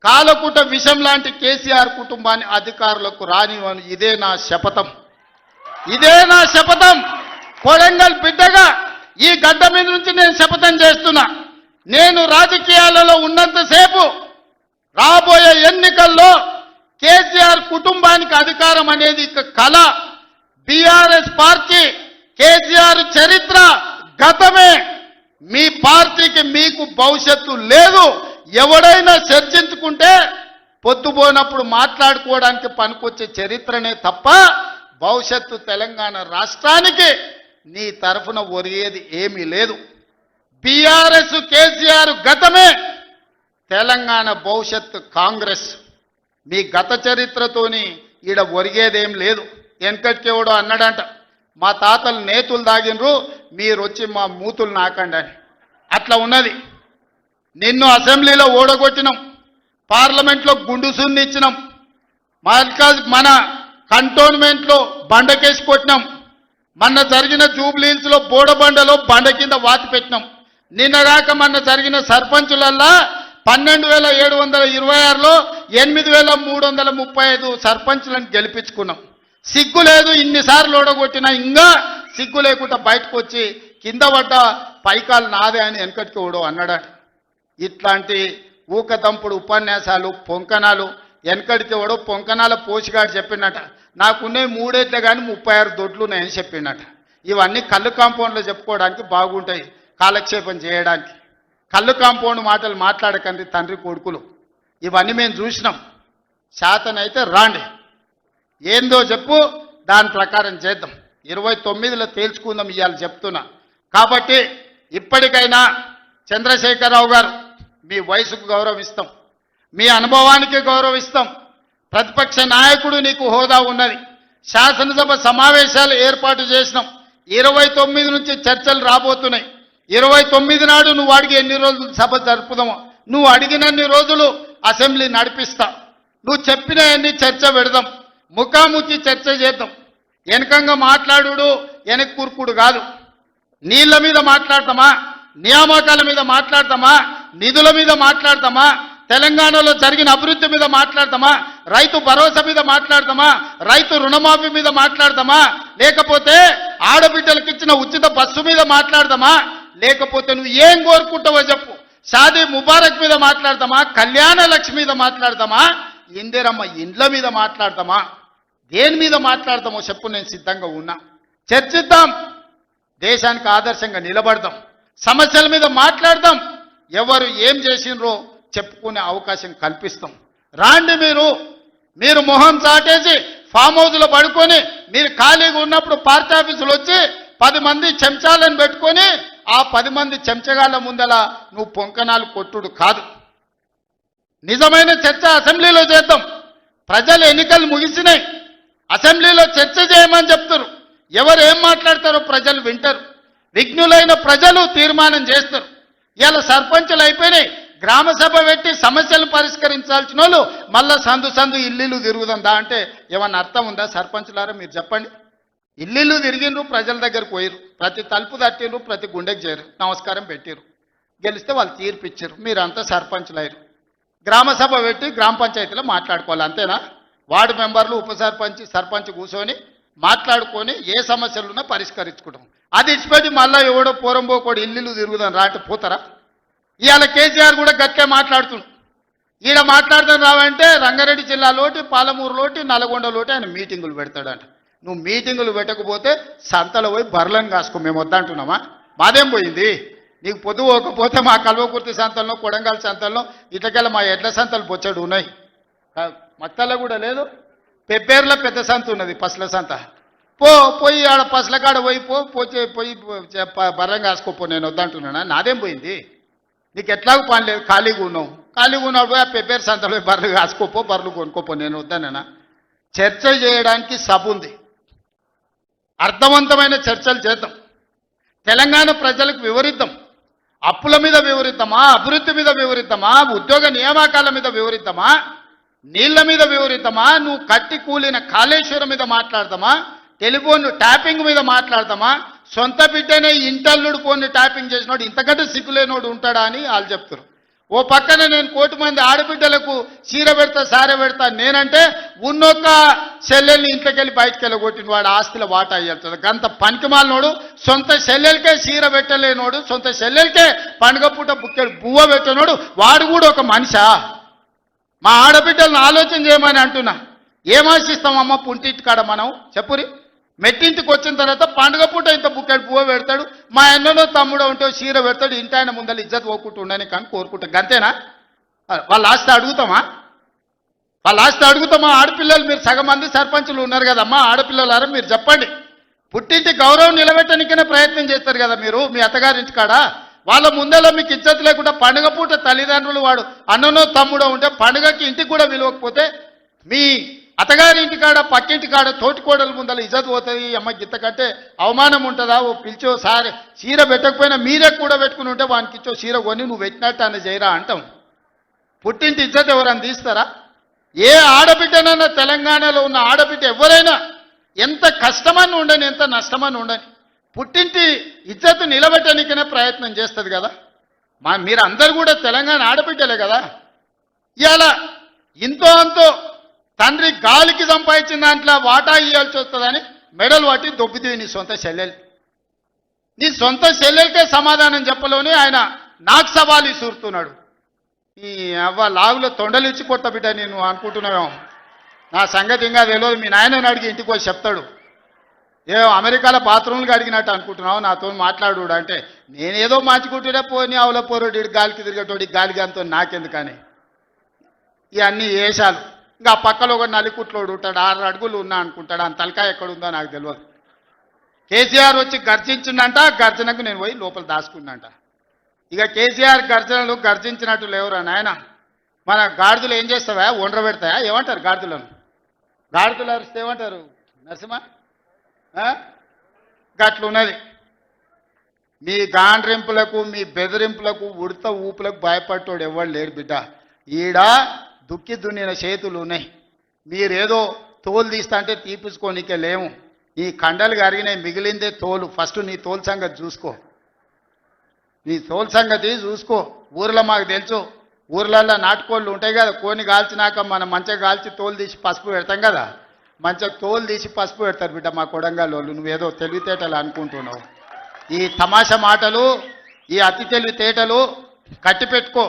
కాలకుంట విషం లాంటి కేసీఆర్ కుటుంబాన్ని అధికారులకు రానివ్వను. ఇదే నా శపథం, ఇదే నా శపథం. కొడంగల్ బిడ్డగా ఈ గడ్డ మీద నుంచి నేను శపథం చేస్తున్నా. నేను రాజకీయాలలో ఉన్నంతసేపు రాబోయే ఎన్నికల్లో కేసీఆర్ కుటుంబానికి అధికారం అనేది కళ. బీఆర్ఎస్ పార్టీ, కేసీఆర్ చరిత్ర గతమే. మీ పార్టీకి మీకు భవిష్యత్తు లేదు. ఎవడైనా చర్చించుకుంటే పొద్దుపోయినప్పుడు మాట్లాడుకోవడానికి పనికొచ్చే చరిత్రనే తప్ప భవిష్యత్తు తెలంగాణ రాష్ట్రానికి నీ తరఫున ఒరిగేది ఏమీ లేదు. బీఆర్ఎస్ కేసీఆర్ గతమే, తెలంగాణ భవిష్యత్తు కాంగ్రెస్. మీ గత చరిత్రతోని ఈడ ఒరిగేదేం లేదు. వెనకటికెవడో అన్నాడంట, మా తాతలు నేతులు దాగినరు, మీరు వచ్చి మా మూతులు నాకండి అని. అట్లా ఉన్నది. నిన్ను అసెంబ్లీలో ఓడగొట్టినాం, పార్లమెంట్లో గుండు సున్ని ఇచ్చినాం, మన కంటోన్మెంట్లో బండకేసి కొట్టినాం, మొన్న జరిగిన జూబ్లీహిల్స్లో బోడబండలో బండ కింద వాతి పెట్టినాం. నిన్నగాక మొన్న జరిగిన సర్పంచులల్లా 12,726లో 8,335 సర్పంచులను గెలిపించుకున్నాం. సిగ్గు లేదు, ఇన్నిసార్లు ఓడగొట్టినా ఇంకా సిగ్గు లేకుండా బయటకు వచ్చి కింద పడ్డ పైకాలు నాదే అని వెనకటికి ఓడో అన్నాడట. ఇట్లాంటి ఊకదంపుడు ఉపన్యాసాలు, పొంకనాలు వెనకడికి ఓడో పొంకనాల పోషిగాడు చెప్పినట, నాకున్నే 3 ఏట్లే కానీ 36 దొడ్లు ఉన్నాయని చెప్పిండట. ఇవన్నీ కళ్ళు కాంపౌండ్లో చెప్పుకోవడానికి బాగుంటాయి, కాలక్షేపం చేయడానికి. కళ్ళు కాంపౌండ్ మాటలు మాట్లాడకండి తండ్రి కొడుకులు. ఇవన్నీ మేము చూసినాం. శాతనైతే రాండి, ఏందో చెప్పు, దాని ప్రకారం చేద్దాం. 29లో తేల్చుకుందాం ఇవాళ చెప్తున్నా. కాబట్టి ఇప్పటికైనా చంద్రశేఖరరావు గారు, మీ వయసుకు గౌరవిస్తాం, మీ అనుభవానికి గౌరవిస్తాం. ప్రతిపక్ష నాయకుడు నీకు హోదా ఉన్నది. శాసనసభ సమావేశాలు ఏర్పాటు చేసినాం. 29 నుంచి చర్చలు రాబోతున్నాయి. 29 నాడు నువ్వు అడిగి ఎన్ని రోజులు సభ జరుపుదామో, నువ్వు అడిగినన్ని రోజులు అసెంబ్లీ నడిపిస్తా. నువ్వు చెప్పిన అన్ని చర్చ పెడదాం, ముఖాముఖి చర్చ చేద్దాం. వెనకంగా మాట్లాడు వెనక్కి కూర్పుడు కాదు. నీళ్ల మీద మాట్లాడతామా, నియామకాల మీద మాట్లాడతామా, నిధుల మీద మాట్లాడతామా, తెలంగాణలో జరిగిన అభివృద్ధి మీద మాట్లాడతామా, రైతు భరోసా మీద మాట్లాడతామా, రైతు రుణమాఫీ మీద మాట్లాడతామా, లేకపోతే ఆడబిడ్డలకు ఇచ్చిన ఉచిత బస్సు మీద మాట్లాడతామా, లేకపోతే నువ్వు ఏం కోరుకుంటావో చెప్పు, షాదీ ముబారక్ మీద మాట్లాడతామా, కళ్యాణ లక్ష్మి మీద మాట్లాడతామా, ఇందిరమ్మ ఇండ్ల మీద మాట్లాడతామా, దేని మీద మాట్లాడతామో చెప్పు, నేను సిద్ధంగా ఉన్నా. చర్చిద్దాం, దేశానికి ఆదర్శంగా నిలబడదాం, సమస్యల మీద మాట్లాడదాం, ఎవరు ఏం చేసినరో చెప్పుకునే అవకాశం కల్పిస్తాం. రాండి, మీరు మొహం చాటేసి ఫామ్ హౌస్లో పడుకొని మీరు ఖాళీగా ఉన్నప్పుడు పార్టీ ఆఫీసులు వచ్చి 10 మంది చెంచాలను పెట్టుకొని ఆ 10 మంది చెంచగాళ్ళ ముందల నువ్వు పొంకనాలు కొట్టుడు కాదు. నిజమైన చర్చ అసెంబ్లీలో చేద్దాం. ప్రజలు ఎన్నికలు ముగిసినాయి, అసెంబ్లీలో చర్చ చేయమని చెప్తారు. ఎవరు ఏం మాట్లాడతారో ప్రజలు వింటారు. విఘ్నులైన ప్రజలు తీర్మానం చేస్తారు. ఇలా సర్పంచులు అయిపోయినాయి. గ్రామ సభ పెట్టి సమస్యలు పరిష్కరించాల్సిన వాళ్ళు మళ్ళా సందు ఇల్లు తిరుగుతుందా అంటే ఏమన్నా అర్థం ఉందా? సర్పంచులారా మీరు చెప్పండి. ఇల్లు తిరిగిండ్రు, ప్రజల దగ్గరకు పోయిరు, ప్రతి తలుపు తట్టిండ్రు, ప్రతి గుండెకి చేరు, నమస్కారం పెట్టిరు, గెలిస్తే వాళ్ళు తీర్పు ఇచ్చారు, మీరంతా సర్పంచులు అయ్యారు. గ్రామ సభ పెట్టి గ్రామ పంచాయతీలో మాట్లాడుకోవాలి, అంతేనా? వార్డు మెంబర్లు, ఉప సర్పంచ్, సర్పంచ్ కూర్చొని మాట్లాడుకొని ఏ సమస్యలున్నా పరిష్కరించుకుంటాం. అది ఇచ్చిపెట్టి మళ్ళీ ఎవడో పోరంబోకోడు ఇల్లు తిరుగుదాం రా అంటే పోతారా? ఇవాళ కేసీఆర్ కూడా గట్టే మాట్లాడుతుండు. ఈడ మాట్లాడుతాను రావంటే రంగారెడ్డి జిల్లాలోటి, పాలమూరులోటి, నల్గొండలోటి ఆయన మీటింగులు పెడతాడంట. నువ్వు మీటింగులు పెట్టకపోతే సంతలో పోయి బర్లను కాసుకో, మేము వద్దంటున్నామా? మాదేం పోయింది? నీకు పొద్దు పోకపోతే మా కల్వకుర్తి సంతల్లో, కొడంగల్ సంతల్లో, ఇట్లకెళ్ళ మా ఎడ్ల సంతలు బొచ్చడు ఉన్నాయి. మత్తల్లో కూడా లేదు. పెబ్బేర్లో పెద్ద సంత ఉన్నది, పసల సంత. పోయి ఆడ పసల కాడ పోయి బర్రం కాసుకోపో, నేను వద్దంటున్నానా? నాదేం పోయింది? నీకు ఎట్లాగూ పని లేదు, ఖాళీగా ఉన్నప్పుడు ఆ పెబ్బేరు సంతలో బర్రెలు కాసుకోపో, బర్రెలు కొనుక్కోపో, నేను వద్దానన్నా? చర్చ చేయడానికి సభ ఉంది, అర్థవంతమైన చర్చలు చేద్దాం, తెలంగాణ ప్రజలకు వివరిద్దాం. అప్పుల మీద వివరిద్దామా, అభివృద్ధి మీద వివరిద్దామా, ఉద్యోగ నియామకాల మీద వివరిద్దామా, నీళ్ల మీద వివరిద్దామా, నువ్వు కట్టి కూలిన కాళేశ్వరం మీద మాట్లాడదామా, టెలిఫోన్ ట్యాపింగ్ మీద మాట్లాడదామా, సొంత బిడ్డనే ఇంటల్లుడు ఫోన్ ట్యాపింగ్ చేసినోడు ఇంతకంటే సిగ్గులేనోడు ఉంటాడా అని వాళ్ళు చెప్తారు. ఓ పక్కన నేను 1 కోటి మంది ఆడబిడ్డలకు చీర పెడతా, సారె పెడతా నేనంటే ఉన్నొక్క చెల్లెల్ని ఇంట్లోకెళ్ళి బయటకు వెళ్ళగొట్టిన వాడు ఆస్తిలో వాటా అయ్యేస్తుంది. గంత పనికిమాలినోడు, సొంత చెల్లెలకే చీర పెట్టలేనోడు, సొంత చెల్లెలకే పండుగ పూట బుక్కెడు బువ్వ పెట్టనోడు వాడు కూడా ఒక మనిషా? మా ఆడబిడ్డలను ఆలోచన చేయమని అంటున్నా. ఏం ఆశిస్తామమ్మ పుంటింటి కాడ మనం? చెప్పురి. మెట్టింటికి వచ్చిన తర్వాత పండుగ పూట ఇంత బుక్కెడు పువ్వు పెడతాడు, మా అన్ననో తమ్ముడో ఉంటే చీర పెడతాడు, ఇంటి ఆయన ముందర ఇజ్జత్ పోకుంటూ ఉండని కానీ కోరుకుంటాం, అంతేనా? వాళ్ళ ఆస్తి అడుగుతామా? ఆడపిల్లలు మీరు సగం మంది సర్పంచులు ఉన్నారు కదమ్మా, ఆడపిల్లలారా మీరు చెప్పండి. పుట్టింటి గౌరవం నిలబెట్టడానికైనా ప్రయత్నం చేస్తారు కదా మీరు మీ అత్తగారింటి కాడ. వాళ్ళ ముందర మీకు ఇజ్జత్ లేకుండా పండుగ పూట తల్లిదండ్రులు వాడు అన్ననో తమ్ముడో ఉంటే పండుగకి ఇంటికి కూడా విలువకపోతే మీ అత్తగారి ఇంటికాడ, పక్కింటి కాడ, తోటికోడల ముందర ఇజ్జత్ పోతుంది. అమ్మ గిత్త కంటే అవమానం ఉంటుందా? ఓ పిలిచో సారి చీర పెట్టకపోయినా మీరే కూడా పెట్టుకుని ఉంటే వానికి ఇచ్చో చీర కొని నువ్వు పెట్టినట్టు అని చేయరా అంటాం. పుట్టింటి ఇజ్జత్ ఎవరైనా తీస్తారా? ఏ ఆడబిడ్డనన్నా తెలంగాణలో ఉన్న ఆడబిడ్డ ఎవరైనా ఎంత కష్టమని ఉండని, ఎంత నష్టమని ఉండని, పుట్టింటి ఇజ్జత్ నిలబెట్టడానికైనా ప్రయత్నం చేస్తుంది కదా. మీరు అందరు కూడా తెలంగాణ ఆడబిడ్డలే కదా. ఇవాళ ఇంతో అంతో తండ్రి గాలికి సంపాదించిన దాంట్లో వాటా ఇవ్వాల్సి వస్తుందని మెడలు పట్టి దొబ్బితీవి నీ సొంత చెల్లెలు. నీ సొంత చెల్లెలకే సమాధానం చెప్పలోనే ఆయన నాకు సవాలు ఇసురుతున్నాడు. ఈ అవ్వ లాగులో తొండలిచ్చి కొట్ట బిడ్డ నేను అనుకుంటున్నావేమో. నా సంగతి ఇంకా తెలియదు, మీ నాయనని అడిగి ఇంటికి వచ్చి చెప్తాడు. అమెరికాలో బాత్రూమ్లు అడిగినట్టు అనుకుంటున్నావు నాతో మాట్లాడు అంటే, నేనేదో మార్చుకుంటున్నా పోని అవల పోరోడు గాలికి తిరిగేటోడి గాలికి అంతో నాకెందుకని ఇవన్నీ వేషాలు. ఇంకా పక్కలో ఒక నలికుట్లోడు ఉంటాడు, 6 అడుగులు ఉన్నా అనుకుంటాడు, అంత తలకాయ ఎక్కడుందో నాకు తెలియదు. కేసీఆర్ వచ్చి గర్జించిందంట, గర్జనకు నేను పోయి లోపల దాచుకున్నాంట. ఇక కేసీఆర్ గర్జనలు గర్జించినట్టు లేవురా నాయన. మన గాడిదలు ఏం చేస్తావా? ఒండ్ర పెడతాయా? ఏమంటారు గాడిదలను? గాడిదలు అరిస్తే ఏమంటారు నరసింహ? గట్లున్నది. మీ గాండ్రింపులకు, మీ బెదిరింపులకు, ఉడత ఊపులకు భయపడ్డాడు ఎవరు లేడు బిడ్డ. ఈడ దుక్కి దున్నిన చేతులు ఉన్నాయి. మీరేదో తోలు తీస్తా అంటే తీపించుకోనికే లేము. ఈ కండలు కరిగినాయి, మిగిలిందే తోలు. ఫస్ట్ నీ తోలు సంగతి చూసుకో, నీ తోలు సంగతి చూసుకో. ఊర్లో మాకు తెలుసు, ఊర్లల్లో నాటుకోళ్ళు ఉంటాయి కదా, కోని కాల్చినాక మనం మంచిగా కాల్చి తోలు తీసి పసుపు పెడతాం కదా, మంచిగా తోలు తీసి పసుపు పెడతారు బిడ్డ మా కొడంగల్ వాళ్ళు. నువ్వేదో తెలివితేటలు అనుకుంటున్నావు. ఈ తమాషా మాటలు, ఈ అతి తెలివితేటలు కట్టిపెట్టుకో.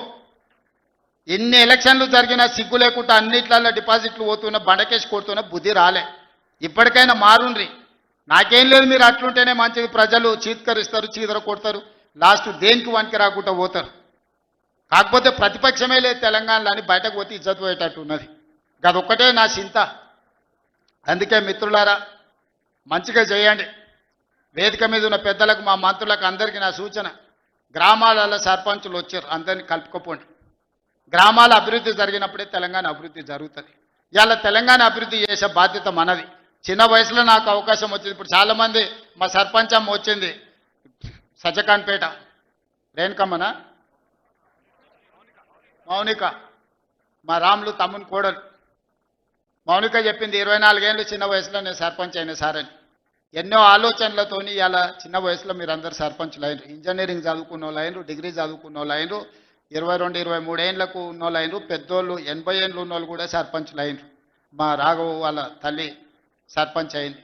ఎన్ని ఎలక్షన్లు జరిగినా సిగ్గు లేకుండా అన్నిట్లలో డిపాజిట్లు పోతున్నా, బండకేసి కొడుతున్నా బుద్ధి రాలే. ఇప్పటికైనా మారుండ్రి. నాకేం లేదు, మీరు అట్లుంటేనే మంచిది. ప్రజలు చీత్కరిస్తారు, చీదర కొడతారు, లాస్ట్ దేనికి వనికి రాకుండా పోతారు. కాకపోతే ప్రతిపక్షమే లేదు తెలంగాణలో అని బయటకు పోతే ఇజ్జత్ పోయేటట్టు ఉన్నది. అదొక్కటే నా చింత. అందుకే మిత్రులారా మంచిగా చేయండి. వేదిక మీద ఉన్న పెద్దలకు, మా మంత్రులకు అందరికీ నా సూచన, గ్రామాలలో సర్పంచులు వచ్చారు, అందరినీ కలుపుకోపోండి. గ్రామాల అభివృద్ధి జరిగినప్పుడే తెలంగాణ అభివృద్ధి జరుగుతుంది. ఇవాళ తెలంగాణ అభివృద్ధి చేసే బాధ్యత మనది. చిన్న వయసులో నాకు అవకాశం వచ్చింది. ఇప్పుడు చాలామంది మా సర్పంచ్ అమ్మ వచ్చింది సజ్జకాన్పేట, రేణుకమ్మన మౌనిక, మా రాములు తమ్ముని కోడలు మౌనిక చెప్పింది 24 ఏళ్ళు చిన్న వయసులో నేను సర్పంచ్ అయిన సార్ అని. ఎన్నో ఆలోచనలతోని ఇలా చిన్న వయసులో మీరు అందరు సర్పంచ్లు అయినరు. ఇంజనీరింగ్ చదువుకున్న వాళ్ళు అయినరు, డిగ్రీ చదువుకున్న వాళ్ళు అయినరు, 22, 23 ఏళ్ళకు ఉన్న వాళ్ళు అయినరు, పెద్దోళ్ళు 80 ఏళ్ళు ఉన్న వాళ్ళు కూడా సర్పంచ్లు అయినరు. మా రాఘవ వాళ్ళ తల్లి సర్పంచ్ అయింది.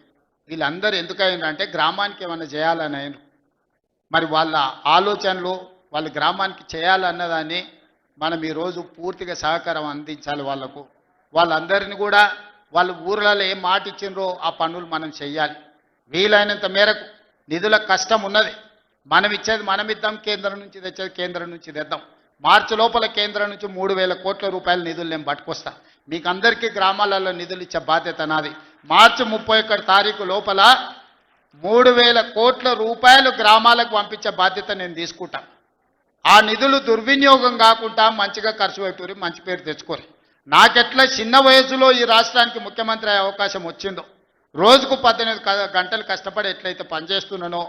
వీళ్ళందరూ ఎందుకు అయినరు అంటే గ్రామానికి ఏమైనా చేయాలని అయినరు. మరి వాళ్ళ ఆలోచనలు వాళ్ళ గ్రామానికి చేయాలన్నదాన్ని మనం ఈరోజు పూర్తిగా సహకారం అందించాలి వాళ్ళకు. వాళ్ళందరినీ కూడా వాళ్ళ ఊర్లలో ఏం మాట ఇచ్చిండ్రో ఆ పనులు మనం చెయ్యాలి. వీలైనంత మేరకు నిధుల కష్టం ఉన్నది, మనం ఇచ్చేది మనం ఇద్దాం, కేంద్రం నుంచి తెచ్చేది కేంద్రం నుంచి తెద్దాం. మార్చి లోపల కేంద్రం నుంచి 3,000 కోట్ల రూపాయల నిధులు నేను పట్టుకొస్తా. మీకు అందరికీ గ్రామాలలో నిధులు ఇచ్చే బాధ్యత నాది. మార్చి 31 తారీఖు లోపల 3,000 కోట్ల రూపాయలు గ్రామాలకు పంపించే బాధ్యత నేను తీసుకుంటా. ఆ నిధులు దుర్వినియోగం కాకుండా మంచిగా ఖర్చు పెట్టుకుని మంచి పేరు తెచ్చుకోరు. నాకెట్లా చిన్న వయసులో ఈ రాష్ట్రానికి ముఖ్యమంత్రి అయ్యే అవకాశం వచ్చిందో, రోజుకు 18 గంటలు కష్టపడి ఎట్లయితే పనిచేస్తున్నానో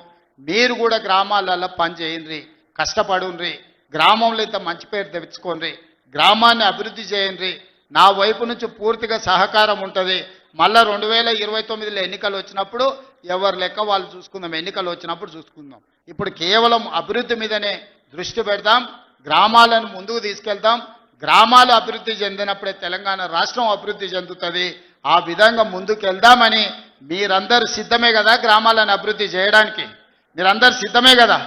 మీరు కూడా గ్రామాలలో పని చేయండి, కష్టపడుండ్రి, గ్రామంలో ఇంత మంచి పేరు తెచ్చుకోండి, గ్రామాన్ని అభివృద్ధి చేయండి. నా వైపు నుంచి పూర్తిగా సహకారం ఉంటుంది. మళ్ళా 2029లో ఎన్నికలు వచ్చినప్పుడు ఎవరి లెక్క వాళ్ళు చూసుకుందాం, ఎన్నికలు వచ్చినప్పుడు చూసుకుందాం. ఇప్పుడు కేవలం అభివృద్ధి మీదనే దృష్టి పెడదాం, గ్రామాలను ముందుకు తీసుకెళ్తాం. గ్రామాలు అభివృద్ధి చెందినప్పుడే తెలంగాణ రాష్ట్రం అభివృద్ధి చెందుతుంది. ఆ విధంగా ముందుకు వెళ్దామని మీరందరూ సిద్ధమే కదా? గ్రామాలను అభివృద్ధి చేయడానికి మీరందరూ సిద్ధమే కదా?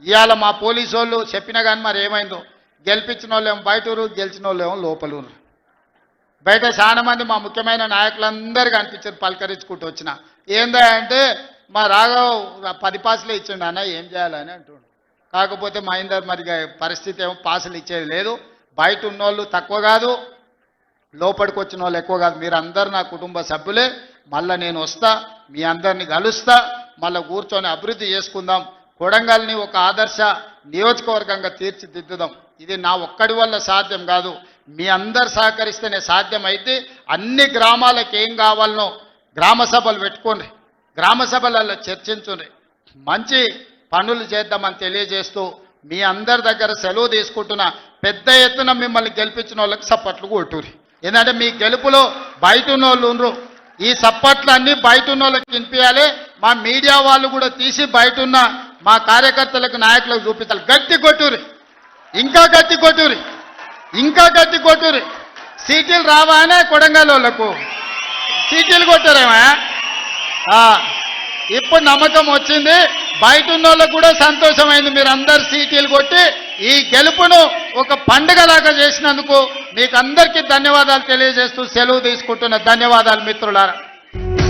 ఇవాళ మా పోలీసు వాళ్ళు చెప్పినా కానీ మరి ఏమైందో, గెలిపించిన వాళ్ళేమో బయటూరు, గెలిచిన వాళ్ళేమో లోపలూరు. బయట చాలా మంది మా ముఖ్యమైన నాయకులందరూ కనిపించారు, పలకరించుకుంటూ వచ్చిన. ఏందా అంటే మా రాఘవ్ 10 పాసులే ఇచ్చిండు అన్న, ఏం చేయాలని అంటుండు. కాకపోతే మహేందర్ మరి పరిస్థితి ఏమో పాసులు ఇచ్చేది లేదు. బయట ఉన్నోళ్ళు తక్కువ కాదు, లోపలికి వచ్చిన వాళ్ళు ఎక్కువ కాదు. మీరందరూ నా కుటుంబ సభ్యులే. మళ్ళీ నేను వస్తా, మీ అందరినీ కలుస్తా, మళ్ళీ కూర్చొని అభివృద్ధి చేసుకుందాం. కొడంగల్ని ఒక ఆదర్శ నియోజకవర్గంగా తీర్చిదిద్దుదాం. ఇది నా ఒక్కడి వల్ల సాధ్యం కాదు, మీ అందరు సహకరిస్తేనే సాధ్యం. అయితే అన్ని గ్రామాలకు ఏం కావాలనో గ్రామ సభలు పెట్టుకోండి, గ్రామ సభలలో చర్చించుండ్రి, మంచి పనులు చేద్దామని తెలియజేస్తూ మీ అందరి దగ్గర సెలవు తీసుకుంటున్నా. పెద్ద ఎత్తున మిమ్మల్ని గెలిపించిన వాళ్ళకి సప్పట్లు కొట్టుర్రి. ఎందుకంటే మీ గెలుపులో బయట ఉన్న వాళ్ళు ఉండరు. ఈ సప్పట్లు అన్నీ బయట ఉన్న వాళ్ళకి వినిపించాలి. మా మీడియా వాళ్ళు కూడా తీసి బయట ఉన్న మా కార్యకర్తలకు, నాయకులకు చూపించాలి. గట్టి కొట్టుర్రి, ఇంకా గట్టి కొట్టుర్రి, ఇంకా గట్టి కొట్టుర్రి. సీటీలు రావానే కొడంగల్ వాళ్ళకు సీటీలు కొట్టారేమా? ఇప్పుడు నమ్మకం వచ్చింది, బయట ఉన్న వాళ్ళకు కూడా సంతోషమైంది. మీరు అందరు సీటీలు కొట్టి ఈ గెలుపును ఒక పండుగలాగా చేసినందుకు మీకు అందరికీ ధన్యవాదాలు తెలియజేస్తూ సెలవు తీసుకుంటున్న. ధన్యవాదాలు మిత్రులారా.